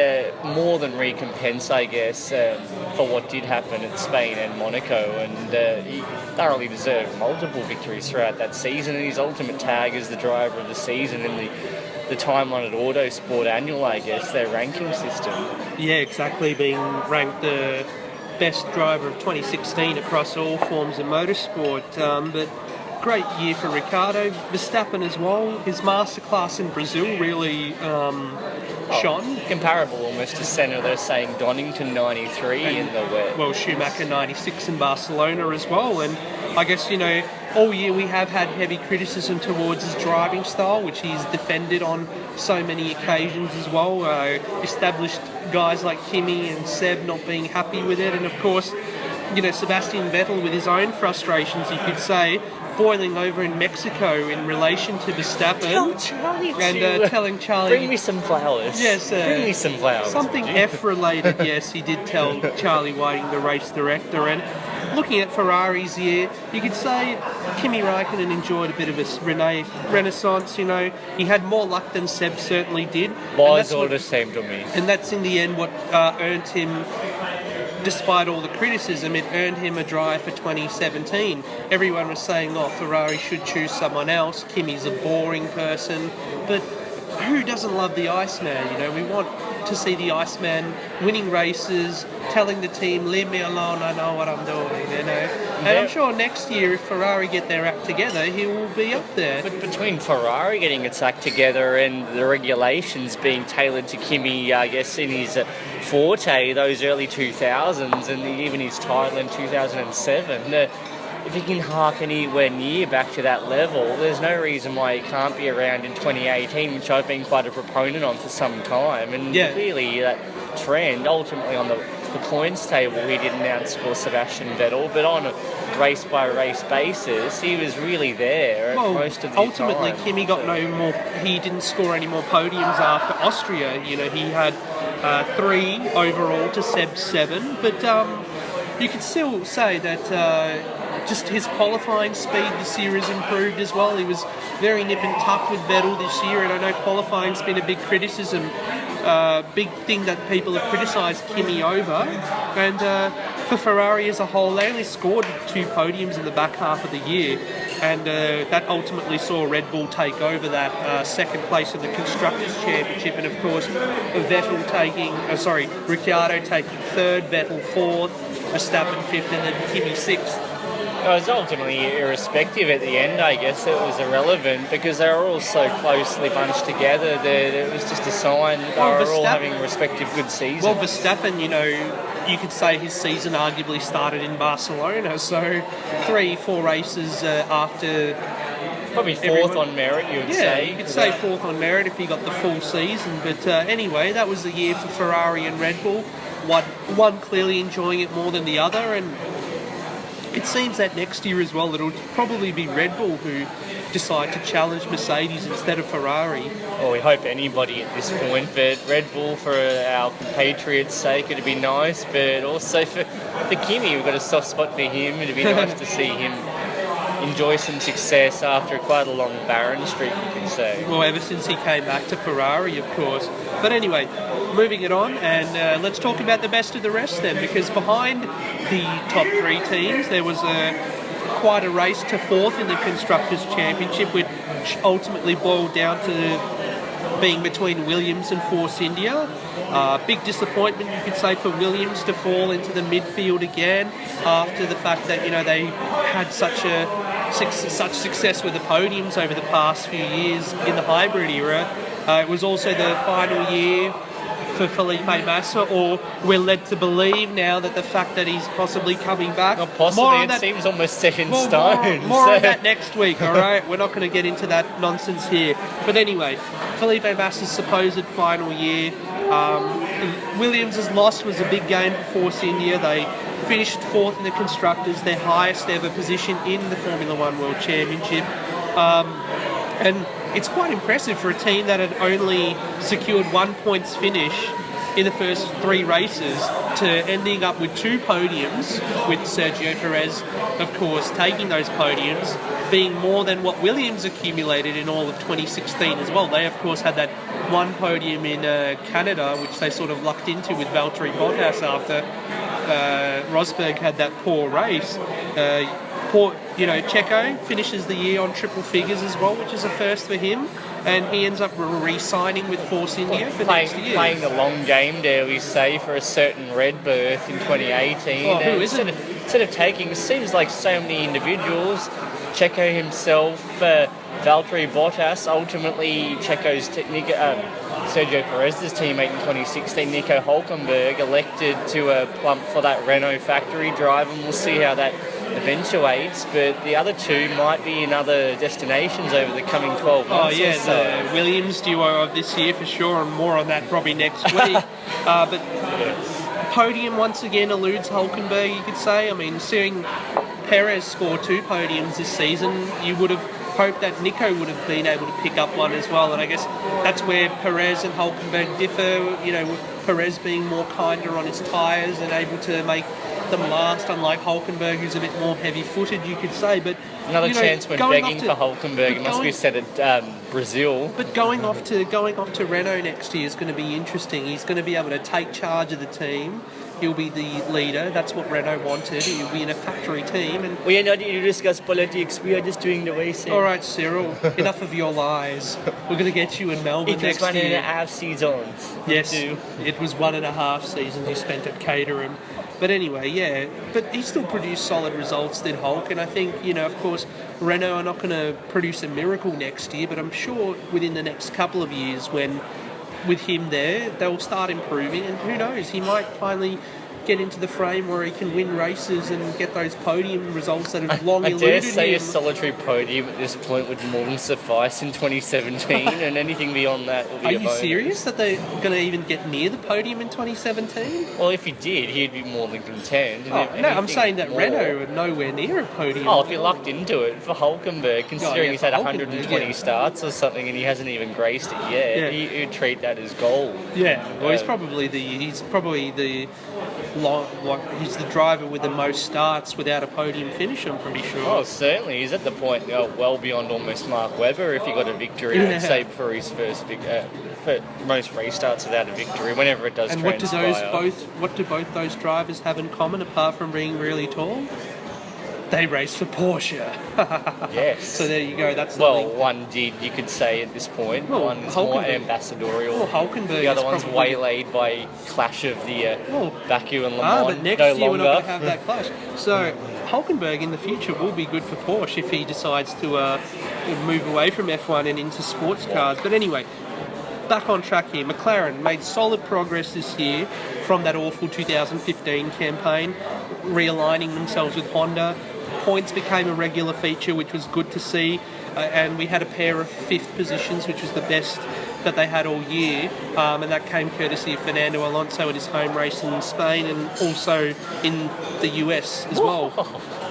more than recompense, I guess, for what did happen at Spain and Monaco, and he thoroughly deserved multiple victories throughout that season, and his ultimate tag as the driver of the season in the time-honoured Autosport annual, I guess, their ranking system. Yeah, exactly, being ranked the best driver of 2016 across all forms of motorsport, but great year for Ricciardo. Verstappen as well. His masterclass in Brazil really shone. Comparable almost to Senna, they're saying Donington 93 in the wet. Well, Schumacher 96 in Barcelona as well. And I guess, all year we have had heavy criticism towards his driving style, which he's defended on so many occasions as well. Established guys like Kimi and Seb not being happy with it. And of course, Sebastian Vettel with his own frustrations, you could say, boiling over in Mexico in relation to Verstappen. Tell Charlie and telling Charlie... Bring me some flowers. Yes. Bring me some flowers. Something F-related, yes, he did tell Charlie Whiting, the race director. And looking at Ferrari's year, you could say Kimi Raikkonen enjoyed a bit of a renaissance. You know, he had more luck than Seb certainly did. Was all the same to me. And that's in the end what earned him, despite all the criticism, it earned him a drive for 2017. Everyone was saying, oh, Ferrari should choose someone else. Kimi's a boring person. But who doesn't love the Iceman? You know, we want to see the Iceman winning races, telling the team, leave me alone, I know what I'm doing, you know. And I'm sure next year, if Ferrari get their act together, he will be up there. But between Ferrari getting its act together and the regulations being tailored to Kimi, I guess, in his forte, those early 2000s, and even his title in 2007, if he can hark anywhere near back to that level, there's no reason why he can't be around in 2018, which I've been quite a proponent on for some time. And clearly that trend, ultimately on the points table, he didn't outscore Sebastian Vettel, but on a race-by-race basis, he was really there most of the ultimately, time. Kimi got no more. He didn't score any more podiums after Austria. You know, he had 3 overall to Seb's 7, but you could still say that just his qualifying speed this year has improved as well. He was very nip and tuck with Vettel this year, and I know qualifying's been a big criticism, big thing that people have criticised Kimi over. And for Ferrari as a whole, they only scored 2 podiums in the back half of the year, and that ultimately saw Red Bull take over that second place in the Constructors' Championship, and of course Ricciardo taking 3rd, Vettel 4th, Verstappen 5th, and then Kimi 6th. It was ultimately irrespective at the end, I guess. It was irrelevant because they were all so closely bunched together that it was just a sign that they were all having respective good seasons. Well, Verstappen, you know, you could say his season arguably started in Barcelona, so 3-4 races after... Probably 4th on merit, you would say. Yeah, you could say 4th on merit if he got the full season. But anyway, that was the year for Ferrari and Red Bull. One clearly enjoying it more than the other, and it seems that next year as well, it'll probably be Red Bull who decide to challenge Mercedes instead of Ferrari. Well, we hope anybody at this point, but Red Bull, for our compatriots' sake, it'd be nice, but also for Kimi, we've got a soft spot for him. It'd be nice to see him enjoy some success after quite a long barren streak, you can say. Well, ever since he came back to Ferrari, of course. But anyway, moving it on, and let's talk about the best of the rest then, because behind the top 3 teams, there was quite a race to 4th in the Constructors' Championship, which ultimately boiled down to being between Williams and Force India. Big disappointment, you could say, for Williams to fall into the midfield again after the fact that, you know, they had such success with the podiums over the past few years in the hybrid era. It was also the final year for Felipe Massa, or we're led to believe now that the fact that he's possibly coming back. Not possibly, it seems almost set in stone. More on that next week, all right? We're not going to get into that nonsense here. But anyway, Felipe Massa's supposed final year. Williams' loss was a big game for Force India. They finished 4th in the Constructors, their highest ever position in the Formula One World Championship. And it's quite impressive for a team that had only secured 1 points finish in the first 3 races to ending up with 2 podiums, with Sergio Perez, of course, taking those podiums, being more than what Williams accumulated in all of 2016 as well. They, of course, had that 1 podium in Canada, which they sort of lucked into with Valtteri Bottas after Rosberg had that poor race. Checo finishes the year on triple figures as well, which is a first for him, and he ends up re-signing with Force India for next year. Playing the long game, dare we say, for a certain red berth in 2018. Oh, who isn't? Instead of taking, it seems like so many individuals, Checo himself, Valtteri Bottas, ultimately Checo's Sergio Perez's teammate in 2016, Nico Hülkenberg, elected to plump for that Renault factory drive, and we'll see how that eventuates, but the other 2 might be in other destinations over the coming 12 months. Oh yeah, or so. The Williams duo of this year for sure, and more on that probably next week. But podium once again eludes Hülkenberg, you could say. I mean, seeing Perez score 2 podiums this season, you would have hoped that Nico would have been able to pick up one as well, and I guess that's where Perez and Hülkenberg differ, you know, with Perez being more kinder on his tyres and able to make them last, unlike Hulkenberg, who's a bit more heavy-footed, you could say. But Another you know, chance when going begging off for Hulkenberg. It must be said at Brazil. But going off to Renault next year is going to be interesting. He's going to be able to take charge of the team. He'll be the leader. That's what Renault wanted. He'll be in a factory team. And We are not here to discuss politics. We are just doing the racing. all right, Cyril, enough of your lies. We're going to get you in Melbourne It was next 1.5 year. seasons. Yes, Two. it was 1.5 seasons he spent at Caterham. But anyway, yeah, but he still produced solid results, did Hulk, and I think, of course, Renault are not going to produce a miracle next year, but I'm sure within the next couple of years, when with him there, they'll start improving, and who knows, he might finally get into the frame where he can win races and get those podium results that have long I eluded dare say him. a solitary podium at this point would more than suffice in 2017, and anything beyond that will be Are a you bonus. serious that they're going to even get near the podium in 2017? Well, if he did, he'd be more than content. and Oh, if no, I'm anything saying that more- Renault are nowhere near a podium. Oh, if you lucked into it for Hulkenberg, considering yeah, he's for had Hulkenberg, 120 yeah. starts or something and he hasn't even graced it yet, Yeah. he'd treat that as gold. Yeah, well, he's Uh, probably he's the driver with the most starts without a podium finish. I'm pretty sure. Oh, certainly. He's at the point well beyond almost Mark Webber if he got a victory, Yeah. I'd say, for his first for most restarts without a victory, whenever it does and what transpire. do both those drivers have in common apart from being really tall? They race for Porsche. Yes. So there you go. That's the Well, link. one did, you could say, at this point. Well, One is more Hulkenberg. ambassadorial. Well, Hulkenberg the other is one's probably- waylaid by clash of the Well, Baku and Le Mans. but next no year we're longer. not going to have that clash. So Hulkenberg in the future will be good for Porsche if he decides to move away from F1 and into sports cars. But anyway, back on track here. McLaren made solid progress this year from that awful 2015 campaign, realigning themselves with Honda. Points became a regular feature, which was good to see. And we had a pair of fifth positions, which was the best that they had all year. And that came courtesy of Fernando Alonso at his home race in Spain and also in the US as well.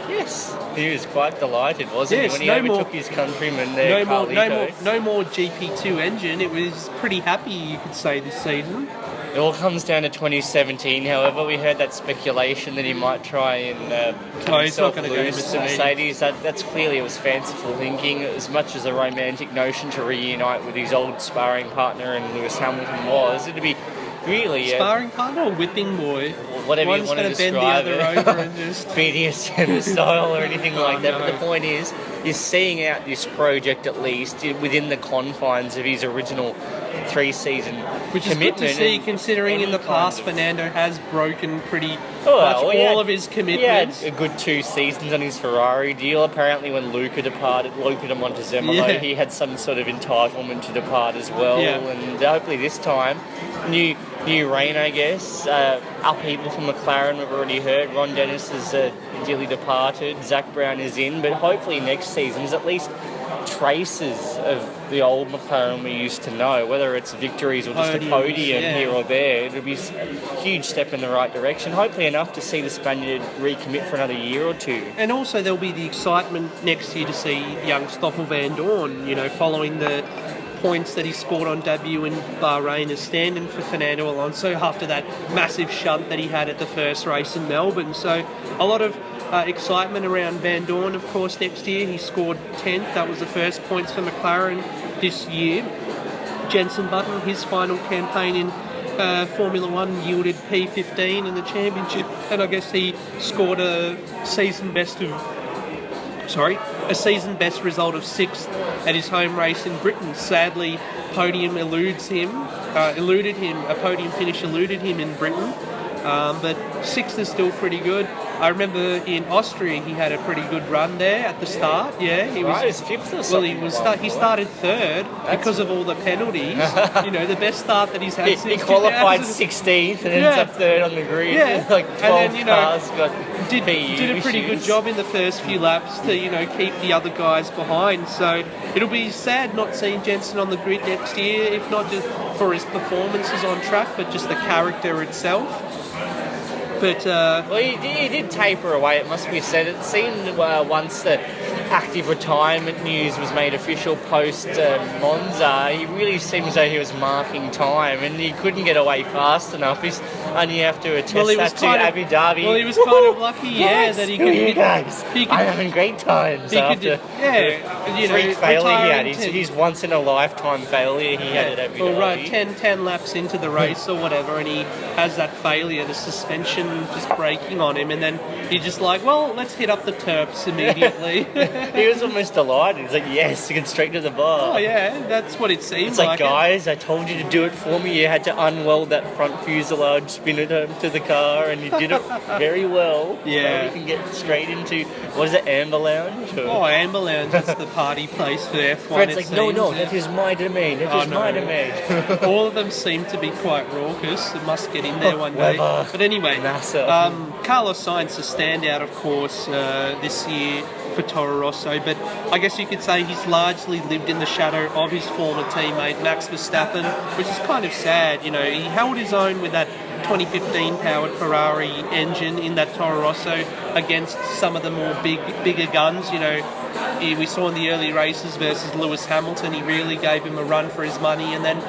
Yes. He was quite delighted, wasn't Yes, he, when he no overtook more- his countryman there, Carlitos. No more GP2 engine. It was pretty happy, you could say, this season. It all comes down to 2017. However, we heard that speculation that he might try and No, cut he's not himself gonna go to loose to Mercedes. Mercedes. That's clearly, it was fanciful thinking, as much as a romantic notion to reunite with his old sparring partner and Lewis Hamilton was. It'd be really Sparring partner or whipping boy? whatever One's you want to going to bend the describe other it. over and just... BDSM style or anything like that. no. But the point is, you're seeing out this project at least within the confines of his original 3-season Which is commitment. good to see, and considering in any the past kind of- Fernando has broken pretty Oh, much well, he all had- of his He commitments. had a good 2 seasons on his Ferrari deal. Apparently, when Luca de Montezemolo, Yeah. he had some sort of entitlement to depart as well. Yeah. And hopefully this time, new reign, I guess. Upheaval from McLaren, we've already heard. Ron Dennis has dearly departed. Zach Brown is in, but hopefully next season is at least traces of the old McLaren we used to know, whether it's victories or just a Podiums, podium yeah. here or there. It'll be a huge step in the right direction. Hopefully enough to see the Spaniard recommit for another year or two. And also there'll be the excitement next year to see young Stoffel Van Dorn, following the points that he scored on debut in Bahrain as stand-in for Fernando Alonso after that massive shunt that he had at the first race in Melbourne. So a lot of excitement around Van Dorn, of course, next year. He scored 10th. That was the first points for McLaren this year. Jenson Button, his final campaign in Formula One yielded P15 in the championship, and I guess he scored a season best result of 6th at his home race in Britain. Sadly, podium eluded him. A podium finish eluded him in Britain. But 6th is still pretty good. I remember in Austria he had a pretty good run there at the start. Yeah, he Right, was. it's 5th or Well, something. he started 3rd because of all the penalties. The best start that he's had He since qualified 2000. 16th and Yeah. ends up 3rd on the grid. Yeah. Like And 12 then, cars got did PU a pretty good issues. job in the first few laps to keep the other guys behind. So it'll be sad not seeing Jensen on the grid next year, if not just for his performances on track, but just the character itself. But Well, he did taper away, it must be said. It seemed once that active retirement news was made official post Monza, he really seems though he was marking time, and he couldn't get away fast enough. And you have to attest that to Abu Dhabi. Well, he was kind of lucky, that he could. You guys, he could I'm having great times after freak failure he had. His once in a lifetime failure he had at Abu Dhabi. Right, 10 laps into the race or whatever, and he has that failure, the suspension just breaking on him, and then he's just like, well, let's hit up the Terps immediately. He was almost delighted. He's like, yes, you can straight to the bar. Oh yeah, that's what it seems it's like guys, I told you to do it for me. You had to unweld that front fuselage, spin it home to the car, and you did it very well. Yeah. So we can get straight into, what is it, Amber Lounge? Oh, Amber Lounge, that's the party place for F1. Fred's like, no, that is my domain. That is my domain. All of them seem to be quite raucous. It must get in there one day. But anyway, Carlos Sainz, a standout, of course, this year for Toro Rosso, but I guess you could say he's largely lived in the shadow of his former teammate Max Verstappen, which is kind of sad. You know, he held his own with that 2015 powered Ferrari engine in that Toro Rosso against some of the more bigger guns. You know, we saw in the early races versus Lewis Hamilton, he really gave him a run for his money, and then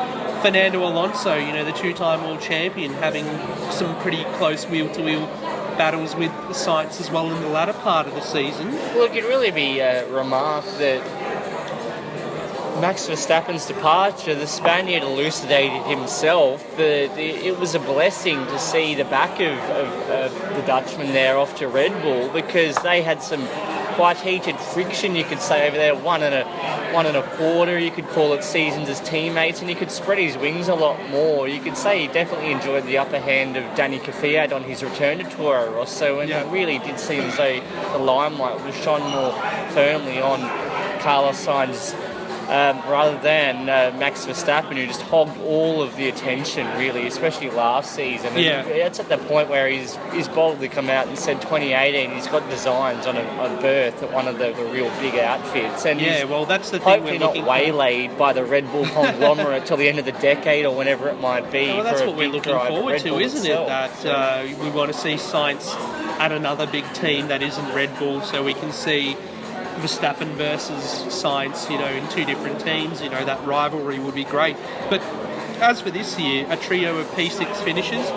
Fernando Alonso, you know, the two-time world champion, having some pretty close wheel-to-wheel battles with Sainz as well in the latter part of the season. Well, it could really be remarked that Max Verstappen's departure, the Spaniard elucidated himself that it was a blessing to see the back of the Dutchman there off to Red Bull, because they had some quite heated friction, you could say, over there. One and a quarter, you could call it, seasons as teammates, and he could spread his wings a lot more. You could say he definitely enjoyed the upper hand of Danny Kvyat on his return to Toro Rosso, and it really did seem as though the limelight was shone more firmly on Carlos Sainz rather than Max Verstappen, who just hogged all of the attention, really, especially last season. And it's at the point where he's boldly come out and said 2018 he's got designs on a berth at one of the real big outfits. And that's the thing. Hopefully not waylaid by the Red Bull conglomerate till the end of the decade or whenever it might be. Well, that's what we're looking forward to, isn't it? That we want to see Sainz at another big team that isn't Red Bull, so we can see Verstappen versus Sainz, you know, in two different teams. You know, that rivalry would be great. But as for this year, a trio of P6 finishes.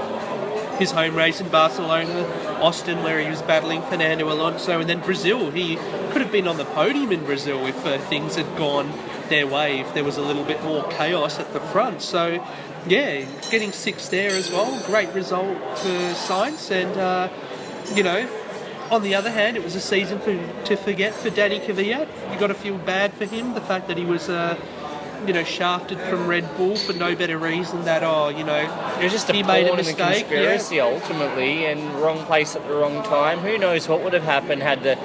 His home race in Barcelona, Austin, where he was battling Fernando Alonso, and then Brazil. He could have been on the podium in Brazil if things had gone their way, if there was a little bit more chaos at the front. So, yeah, getting sixth there as well. Great result for Sainz. And, you know, on the other hand, it was a season to forget for Danny Kvyat. You got to feel bad for him, the fact that he was, shafted from Red Bull for no better reason that, it was just he made a mistake. Conspiracy ultimately, and wrong place at the wrong time. Who knows what would have happened had the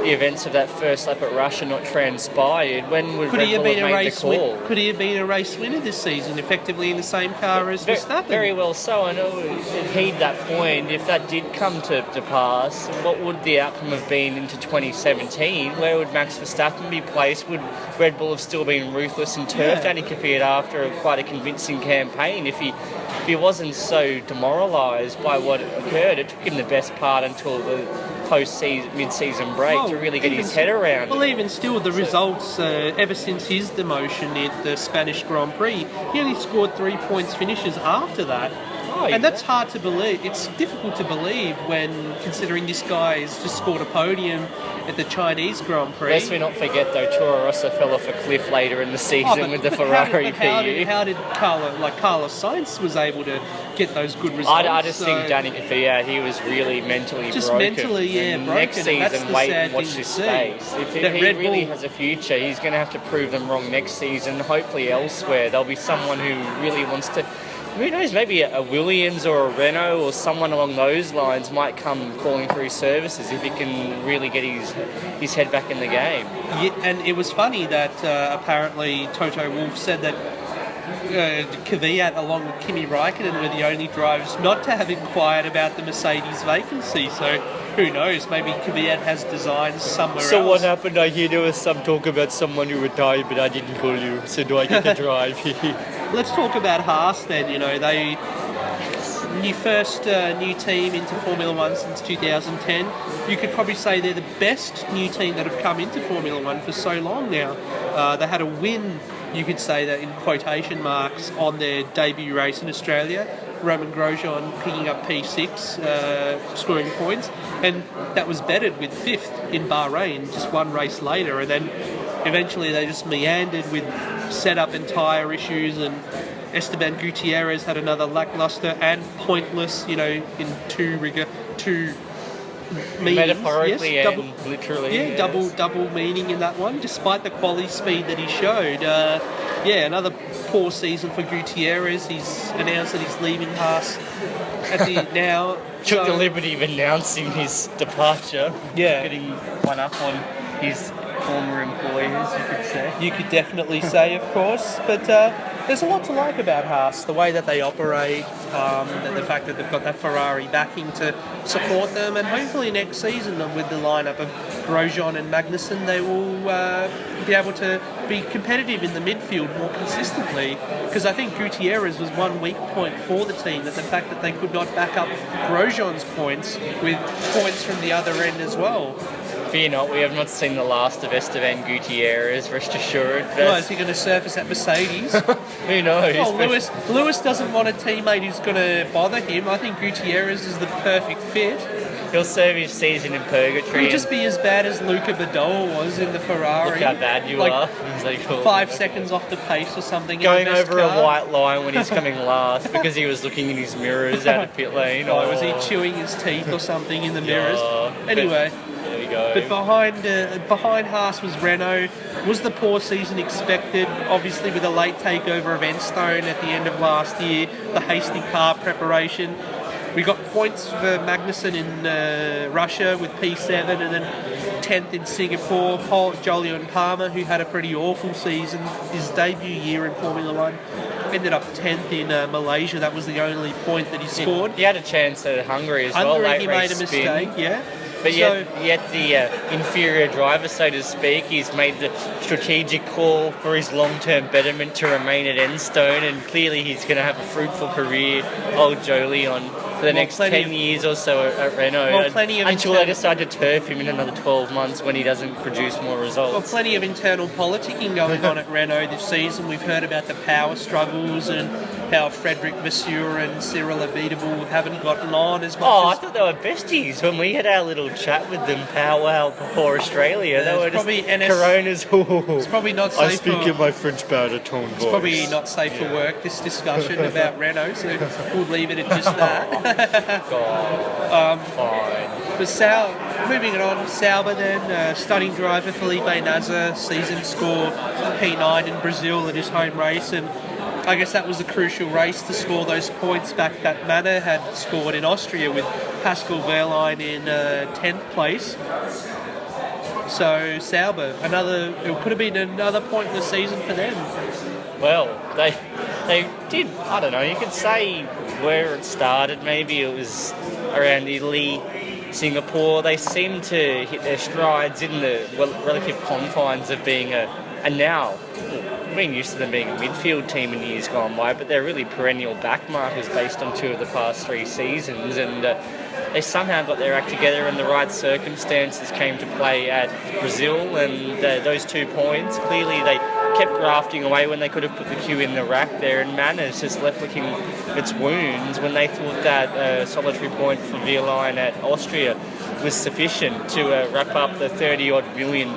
events of that first lap at Russia not transpired? When would Red Bull have made the call? Could he have been a race winner this season, effectively in the same car as Verstappen? Very well so. I know it heed that point. If that did come to pass, what would the outcome have been into 2017? Where would Max Verstappen be placed? Would Red Bull have still been ruthless and turfed Danny Kvyat after quite a convincing campaign? If he wasn't so demoralised by what occurred, it took him the best part until the mid-season break to really get his head around. Well, even still, the results ever since his demotion at the Spanish Grand Prix, he only scored 3 points finishes after that. And that's hard to believe. It's difficult to believe when considering this guy has just scored a podium at the Chinese Grand Prix. Lest we not forget, though, Toro Rosso fell off a cliff later in the season with the Ferrari PU. How did Carlos Sainz was able to get those good results? I just think Danny Kvyat, he was really mentally just broken. Mentally, broken. Next season, wait and watch this space. If he really has a future, he's going to have to prove them wrong next season. Hopefully elsewhere, there'll be someone who really wants to. Who knows, maybe a Williams or a Renault or someone along those lines might come calling for his services if he can really get his head back in the game. Yeah, and it was funny that apparently Toto Wolff said that Kvyat along with Kimi Raikkonen were the only drivers not to have inquired about the Mercedes vacancy. So who knows, maybe Kvyat has designs somewhere else. So what happened? I hear there was some talk about someone who retired, but I didn't call you. So do I get to drive? Let's talk about Haas then. You know, they your first new team into Formula One since 2010. You could probably say they're the best new team that have come into Formula One for so long now. They had a win, you could say that in quotation marks, on their debut race in Australia. Roman Grosjean picking up P6, scoring points, and that was bettered with 5th in Bahrain just one race later, and then eventually they just meandered with setup and tyre issues, and Esteban Gutierrez had another lackluster and pointless, in two meanings. Metaphorically yes, and literally. Yeah, yes. double meaning in that one, despite the quality speed that he showed. Another poor season for Gutierrez. He's announced that he's leaving Haas at the now. Took the liberty of announcing his departure. Yeah. Getting one up on his former employers, you could say. You could definitely say, of course, but there's a lot to like about Haas. The way that they operate, the fact that they've got that Ferrari backing to support them, and hopefully next season with the lineup of Grosjean and Magnussen, they will be able to be competitive in the midfield more consistently. Because I think Gutierrez was one weak point for the team, that the fact that they could not back up Grosjean's points with points from the other end as well. Fear not, we have not seen the last of Esteban Gutierrez, rest assured. Well, is he going to surface at Mercedes? Who knows? Well, Lewis doesn't want a teammate who's going to bother him. I think Gutierrez is the perfect fit. He'll serve his season in purgatory. He'll just be as bad as Luca Badoa was in the Ferrari. Look how bad you are. It's like, 5 seconds off the pace or something. Going in the best over car. a white line when he's coming last because he was looking in his mirrors out of pit lane. Oh, was he chewing his teeth or something in the mirrors? But Anyway. there we go. But behind Haas was Renault. Was the poor season expected? Obviously, with a late takeover of Enstone at the end of last year, the hasty car preparation. We got points for Magnussen in Russia with P7, and then 10th in Singapore. Jolyon Palmer, who had a pretty awful season, his debut year in Formula One, ended up 10th in Malaysia. That was the only point that he scored. He had a chance at Hungary as well. Hungary, he made a spin. mistake, yeah. But yet the inferior driver, so to speak, he's made the strategic call for his long-term betterment to remain at Enstone, and clearly he's going to have a fruitful career, old Jolyon, for the next 10 years or so at Renault, until they decide to turf him in another 12 months when he doesn't produce more results. Well, plenty of internal politicking going on at Renault this season. We've heard about the power struggles and how Frederick Vasseur and Cyril Abiteboul haven't gotten on as much I as... thought they were besties when we had our little chat with them powwow before Australia. They were just Coronas. It's probably not safe I speak in my French baritone voice. It's probably not safe for work, this discussion about Renault, so we'll leave it at just that. Fine. But moving it on, Sauber then, starting driver Felipe Nasr, season score P9 in Brazil at his home race, and I guess that was the crucial race to score those points back that Manor had scored in Austria with Pascal Wehrlein in 10th place. So Sauber, it could have been another pointless season for them. Well, they did, I don't know, you could say where it started, maybe it was around Italy, Singapore. They seemed to hit their strides in the relative confines of being now, we're used to them being a midfield team in years gone by, but they're really perennial backmarkers based on 2 of the past 3 seasons, and they somehow got their act together and the right circumstances came to play at Brazil, and those 2 points, clearly they kept grafting away when they could have put the queue in the rack there, and Manners just left licking its wounds when they thought that solitary point for Wehrlein at Austria was sufficient to wrap up the $30-odd million in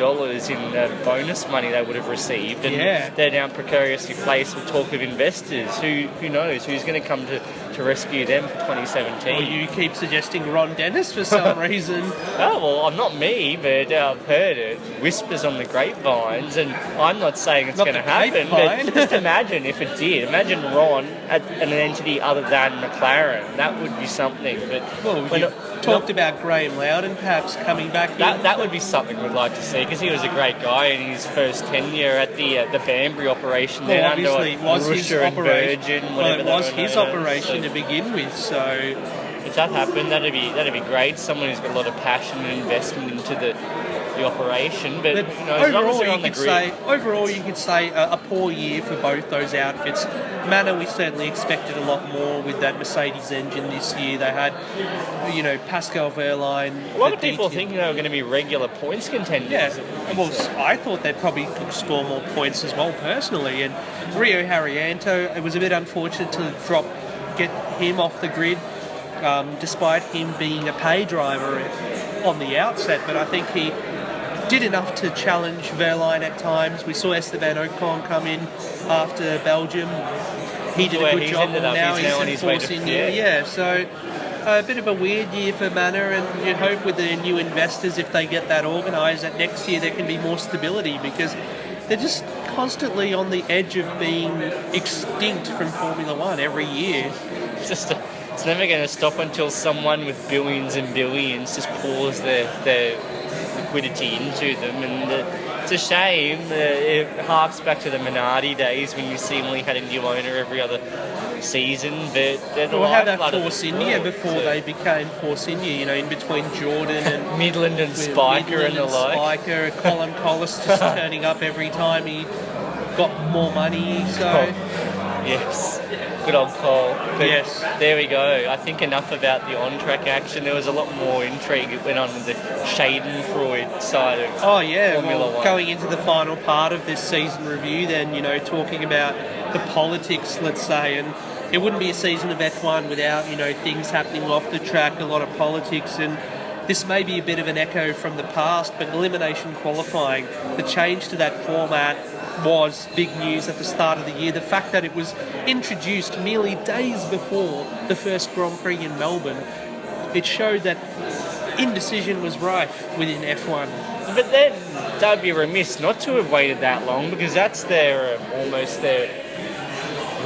bonus money they would have received, and they're now precariously placed with talk of investors. Who knows who's going to come to rescue them for 2017? Well, you keep suggesting Ron Dennis for some reason. Oh, well, I'm not me, but I've heard it. Whispers on the grapevines, and I'm not saying it's going to happen, but just imagine if it did. Imagine Ron at an entity other than McLaren. That would be something. But well, talked about Graham Loudon perhaps coming back. That would be something we'd like to see, because he was a great guy in his first tenure at the Banbury operation. Well, then obviously under it was his operation. Virgin, well, it was his operation to begin with. So if that happened, that'd be great. Someone who's got a lot of passion and investment into the operation. But, But you know, as long as they're on the grid. overall, you could say a poor year for both those outfits. Manor, we certainly expected a lot more with that Mercedes engine this year. They had, you know, Pascal Wehrlein. A lot of people think they were going to be regular points contenders. Yeah, well, I thought they'd probably score more points as well, personally. And Rio Haryanto, it was a bit unfortunate to get him off the grid, despite him being a pay driver on the outset. But I think he did enough to challenge Wehrlein at times. We saw Esteban Ocon come in after Belgium. He did a good job, and now he's on in his way Force to India. Yeah, so a bit of a weird year for Manor, and you'd hope with the new investors, if they get that organised, that next year there can be more stability, because they're just constantly on the edge of being extinct from Formula One every year. It's never going to stop until someone with billions and billions just pours their liquidity into them, and it's a shame. It harks back to the Minardi days when you seemingly had a new owner every other season, but they're the Well, how about lifeblood of Force the India sport, before so- they became Force India, you know, in between Jordan and Midland and with Spiker Midland and the like. Spiker, Colin Collis just turning up every time he got more money, so... Yes, good old Cole. But Yes. there we go. I think enough about the on-track action. There was a lot more intrigue that went on with the Schadenfreude side of Oh yeah, Formula well, One. going into the final part of this season review then, you know, talking about the politics, let's say, and it wouldn't be a season of F1 without, you know, things happening off the track, a lot of politics, and this may be a bit of an echo from the past, but elimination qualifying, the change to that format was big news at the start of the year. The fact that it was introduced merely days before the first Grand Prix in Melbourne, it showed that indecision was rife within F1. But then that would be remiss not to have waited that long, because that's their almost their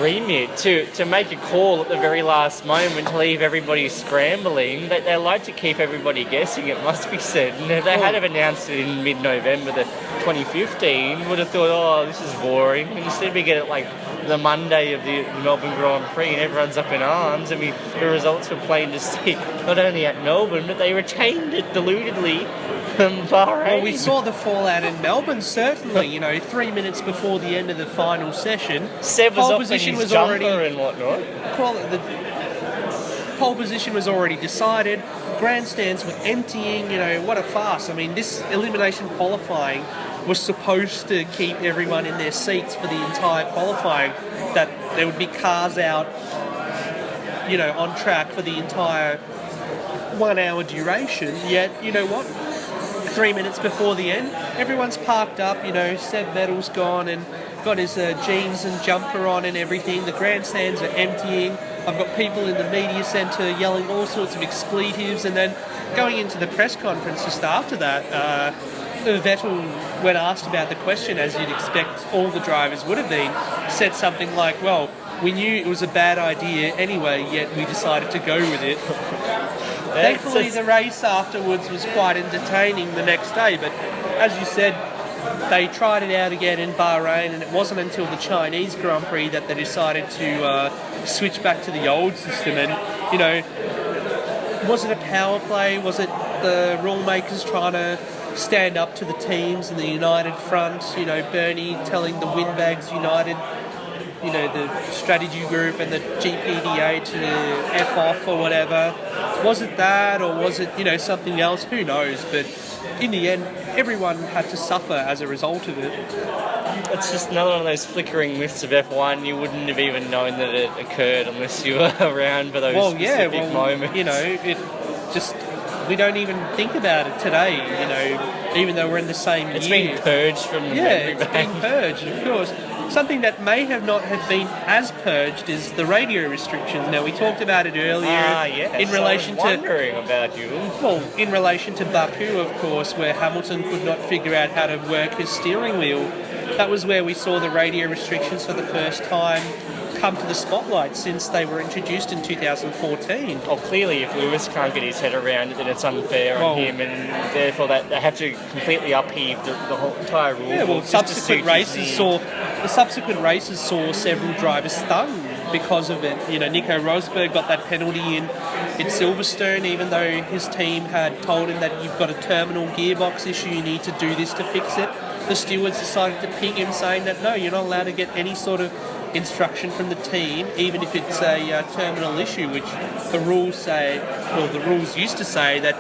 remit to make a call at the very last moment to leave everybody scrambling. They like to keep everybody guessing, it must be said. And if they had have announced it in mid-November, the 2015, would have thought, oh, this is boring. And instead we get it like the Monday of the Melbourne Grand Prix and everyone's up in arms. I mean, the results were plain to see, not only at Melbourne, but they retained it deludedly from Bahrain. Well, we saw the fallout in Melbourne, certainly, you know, 3 minutes before the end of the final session. Seb was pole up in position his was jumper already and whatnot. the pole position was already decided. Grandstands were emptying. You know, what a farce. I mean, this elimination qualifying was supposed to keep everyone in their seats for the entire qualifying. That there would be cars out, you know, on track for the entire 1 hour duration. Yet, you know what? 3 minutes before the end, everyone's parked up. You know, Seb Vettel's gone and got his jeans and jumper on and everything. The grandstands are emptying. I've got people in the media centre yelling all sorts of expletives, and then going into the press conference just after that, Vettel, when asked about the question, as you'd expect all the drivers would have been, said something like, well, we knew it was a bad idea anyway, yet we decided to go with it. Thankfully, the race afterwards was quite entertaining the next day, but as you said, they tried it out again in Bahrain, and it wasn't until the Chinese Grand Prix that they decided to switch back to the old system. And, you know, was it a power play? Was it the rule makers trying to stand up to the teams and the united front? You know, Bernie telling the Windbags United, you know, the strategy group and the GPDA to F off or whatever. Was it that, or was it, you know, something else? Who knows? But in the end, everyone had to suffer as a result of it. It's just another one of those flickering myths of F1. You wouldn't have even known that it occurred unless you were around for those specific moments. You know, it just, we don't even think about it today, you know, even though we're in the same It's year. been purged from the Yeah, memory it's bank. been purged, of course. Something that may have not have been as purged is the radio restrictions. Now, we talked about it earlier Yes. in relation I was wondering about you. well, in relation to Baku, of course, where Hamilton could not figure out how to work his steering wheel. That was where we saw the radio restrictions for the first time come to the spotlight since they were introduced in 2014. Oh, clearly, if Lewis can't get his head around it, then it's unfair Well- on him, and therefore that they have to completely upheave the whole entire rule. Yeah, well, book just to subsequent suit his races saw several drivers stung because of it. You know, Nico Rosberg got that penalty in Silverstone, even though his team had told him that you've got a terminal gearbox issue, you need to do this to fix it. The stewards decided to ping him, saying that no, you're not allowed to get any sort of instruction from the team, even if it's a terminal issue, which the rules say, well, the rules used to say that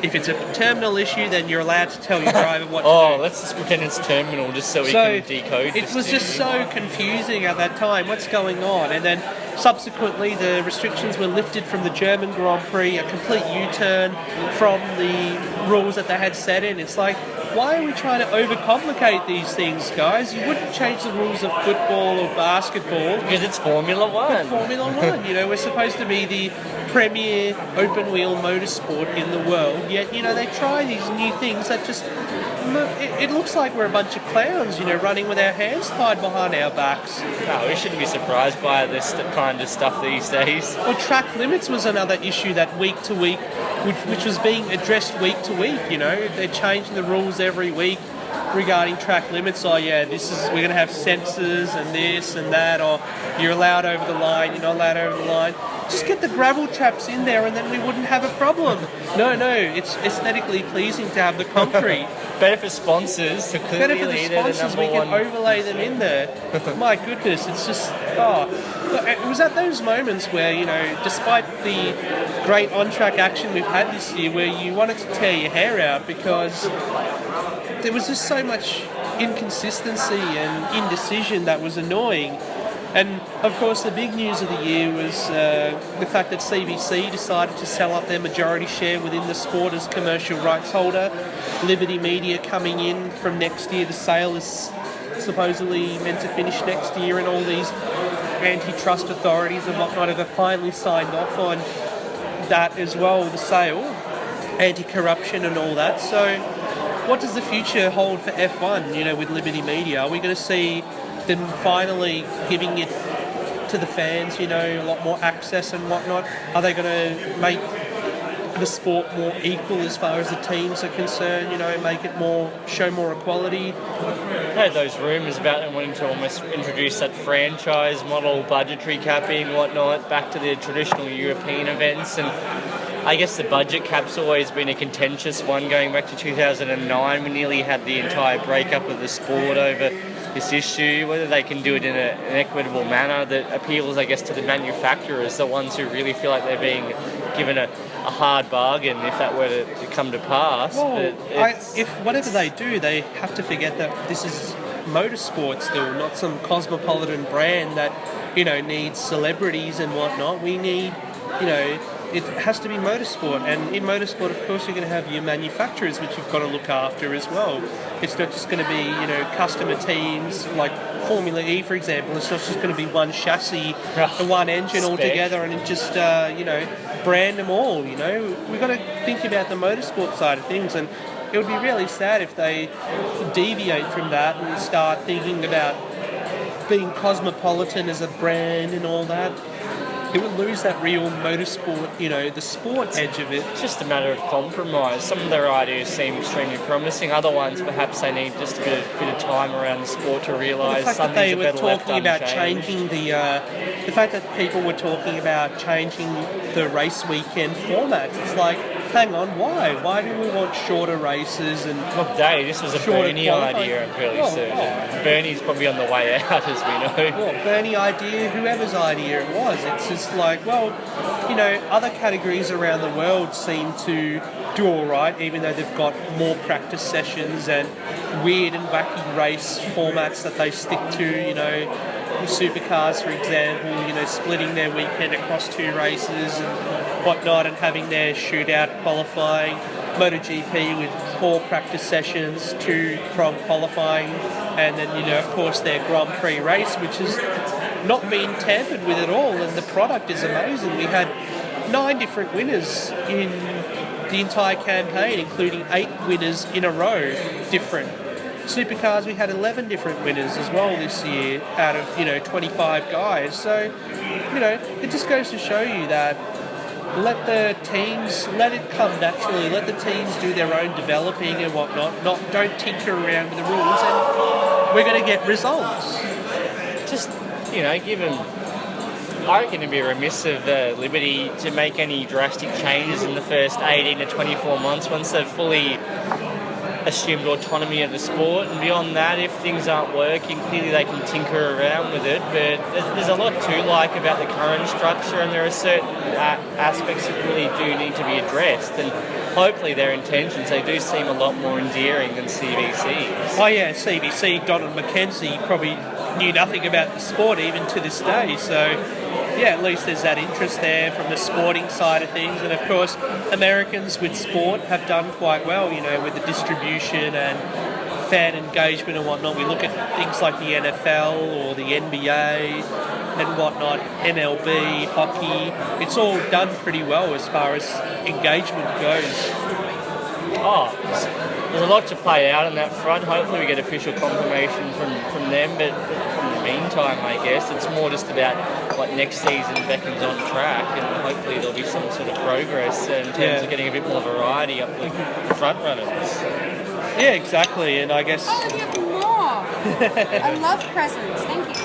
if it's a terminal issue, then you're allowed to tell your driver what to do. Oh, let's just pretend it's terminal just so we can decode it was just so confusing at that time, what's going on? And then subsequently the restrictions were lifted from the German Grand Prix, a complete U-turn from the rules that they had set in. It's like, why are we trying to overcomplicate these things, guys? You wouldn't change the rules of football or basketball. Because it's Formula One. Formula One, you know, we're supposed to be the premier open-wheel motorsport in the world, yet, you know, they try these new things that just... It looks like we're a bunch of clowns, you know, running with our hands tied behind our backs. No, we shouldn't be surprised by this kind of stuff these days. Well, track limits was another issue that week to week, which was being addressed week to week, you know. They're changing the rules every week regarding track limits. Oh yeah, we're going to have sensors and this and that, or you're allowed over the line, you're not allowed over the line. Just get the gravel traps in there and then we wouldn't have a problem. No, it's aesthetically pleasing to have the concrete. Better for sponsors to clearly Better for the sponsors, we can overlay them in there. My goodness, it's just, Look, it was at those moments where, you know, despite the great on-track action we've had this year, where you wanted to tear your hair out because there was just so much inconsistency and indecision that was annoying. And of course the big news of the year was the fact that CBC decided to sell up their majority share within the sport as commercial rights holder. Liberty Media coming in from next year. The sale is supposedly meant to finish next year, and all these antitrust authorities and whatnot have finally signed off on that as well, the sale, anti-corruption and all that. So what does the future hold for F1, you know, with Liberty Media? Are we going to see them finally giving it to the fans, you know, a lot more access and whatnot? Are they going to make the sport more equal as far as the teams are concerned, you know, make it more, show more equality? I heard those rumours about them wanting to almost introduce that franchise model, budgetary capping, whatnot, back to the traditional European events. And I guess the budget cap's always been a contentious one, going back to 2009. We nearly had the entire breakup of the sport over this issue, whether they can do it in an equitable manner that appeals, I guess, to the manufacturers, the ones who really feel like they're being given a hard bargain if that were to come to pass. Well, if whatever they do, they have to forget that this is motorsport still, not some cosmopolitan brand that, you know, needs celebrities and whatnot. We need, you know, it has to be motorsport, and in motorsport, of course, you're going to have your manufacturers, which you've got to look after as well. It's not just going to be, you know, customer teams like Formula E, for example. It's not just going to be one chassis and one engine altogether, and it just, you know, brand them all. You know, we've got to think about the motorsport side of things, and it would be really sad if they deviate from that and start thinking about being cosmopolitan as a brand and all that. It would lose that real motorsport, you know, the sport edge of it. It's just a matter of compromise. Some of their ideas seem extremely promising. Other ones, perhaps they need just a bit of time around the sport to realise some things are better left unchanged. The fact that people were talking about changing the race weekend format. It's like, hang on, why? Why do we want shorter races and look, Dave, this was a Bernie idea, I'm fairly certain. Bernie's probably on the way out, as we know. Well, Bernie idea, whoever's idea it was. It's just like, well, you know, other categories around the world seem to do all right, even though they've got more practice sessions and weird and wacky race formats that they stick to, you know, supercars, for example, you know, splitting their weekend across two races and whatnot, and having their shootout qualifying. MotoGP with 4 practice sessions, 2 from qualifying, and then, you know, of course, their Grand Prix race, which has not been tampered with at all, and the product is amazing. We had 9 different winners in the entire campaign, including 8 winners in a row, different. Supercars, we had 11 different winners as well this year out of, you know, 25 guys. So, you know, it just goes to show you that let the teams, let it come naturally, let the teams do their own developing and whatnot, don't tinker around with the rules, and we're going to get results. Just, you know, give them I reckon it'd be remiss of Liberty to make any drastic changes in the first 18 to 24 months once they've fully assumed autonomy of the sport. And beyond that, if things aren't working, clearly they can tinker around with it. But there's a lot to like about the current structure, and there are certain aspects that really do need to be addressed. And hopefully their intentions, they do seem a lot more endearing than CBC's. Oh yeah, CBC, Donald McKenzie probably knew nothing about the sport even to this day. So yeah, at least there's that interest there from the sporting side of things. And of course, Americans with sport have done quite well, you know, with the distribution and fan engagement and whatnot. We look at things like the NFL or the NBA and whatnot, MLB, hockey. It's all done pretty well as far as engagement goes. Oh, there's a lot to play out on that front. Hopefully we get official confirmation from them, but from the meantime, I guess, it's more just about what next season beckons on track, and hopefully there'll be some sort of progress in terms of getting a bit more variety up the front runners. Yeah, exactly, and I guess... Oh, we have more! I love presents, thank you.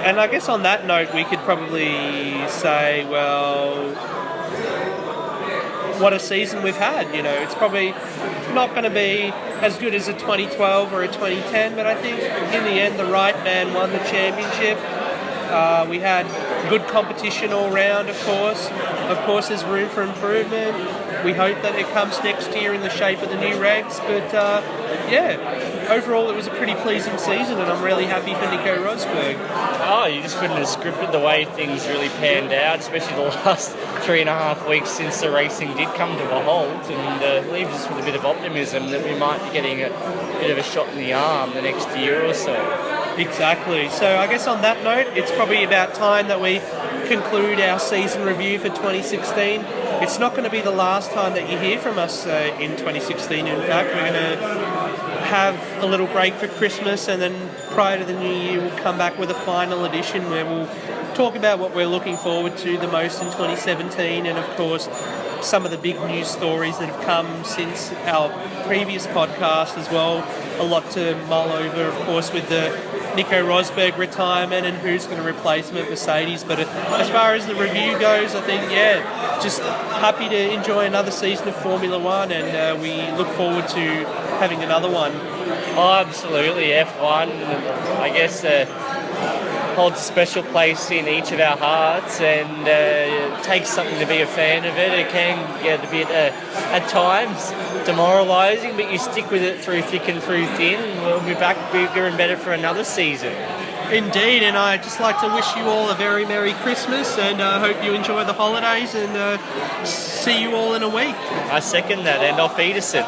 And I guess on that note, we could probably say, well, what a season we've had. You know, it's probably not going to be as good as a 2012 or a 2010, but I think in the end, the right man won the championship. We had good competition all round, of course. Of course, there's room for improvement. We hope that it comes next year in the shape of the new regs, but yeah, overall it was a pretty pleasing season, and I'm really happy for Nico Rosberg. Oh, you just couldn't have scripted the way things really panned out, especially the last 3.5 weeks since the racing did come to a halt, and leaves us with a bit of optimism that we might be getting a bit of a shot in the arm the next year or so. Exactly. So I guess on that note, it's probably about time that we conclude our season review for 2016. It's not going to be the last time that you hear from us in 2016. In fact, we're going to have a little break for Christmas, and then prior to the new year we'll come back with a final edition where we'll talk about what we're looking forward to the most in 2017, and of course some of the big news stories that have come since our previous podcast as well. A lot to mull over, of course, with the Nico Rosberg retirement and who's going to replace him at Mercedes. But as far as the review goes, I think, yeah, just happy to enjoy another season of Formula One, and we look forward to having another one. Oh, absolutely. F1, I guess, holds a special place in each of our hearts, and it takes something to be a fan of it. It can get a bit, at times, demoralising, but you stick with it through thick and through thin. We'll be back bigger and better for another season. Indeed, and I'd just like to wish you all a very Merry Christmas, and I hope you enjoy the holidays, and see you all in a week. I second that, and off Edison.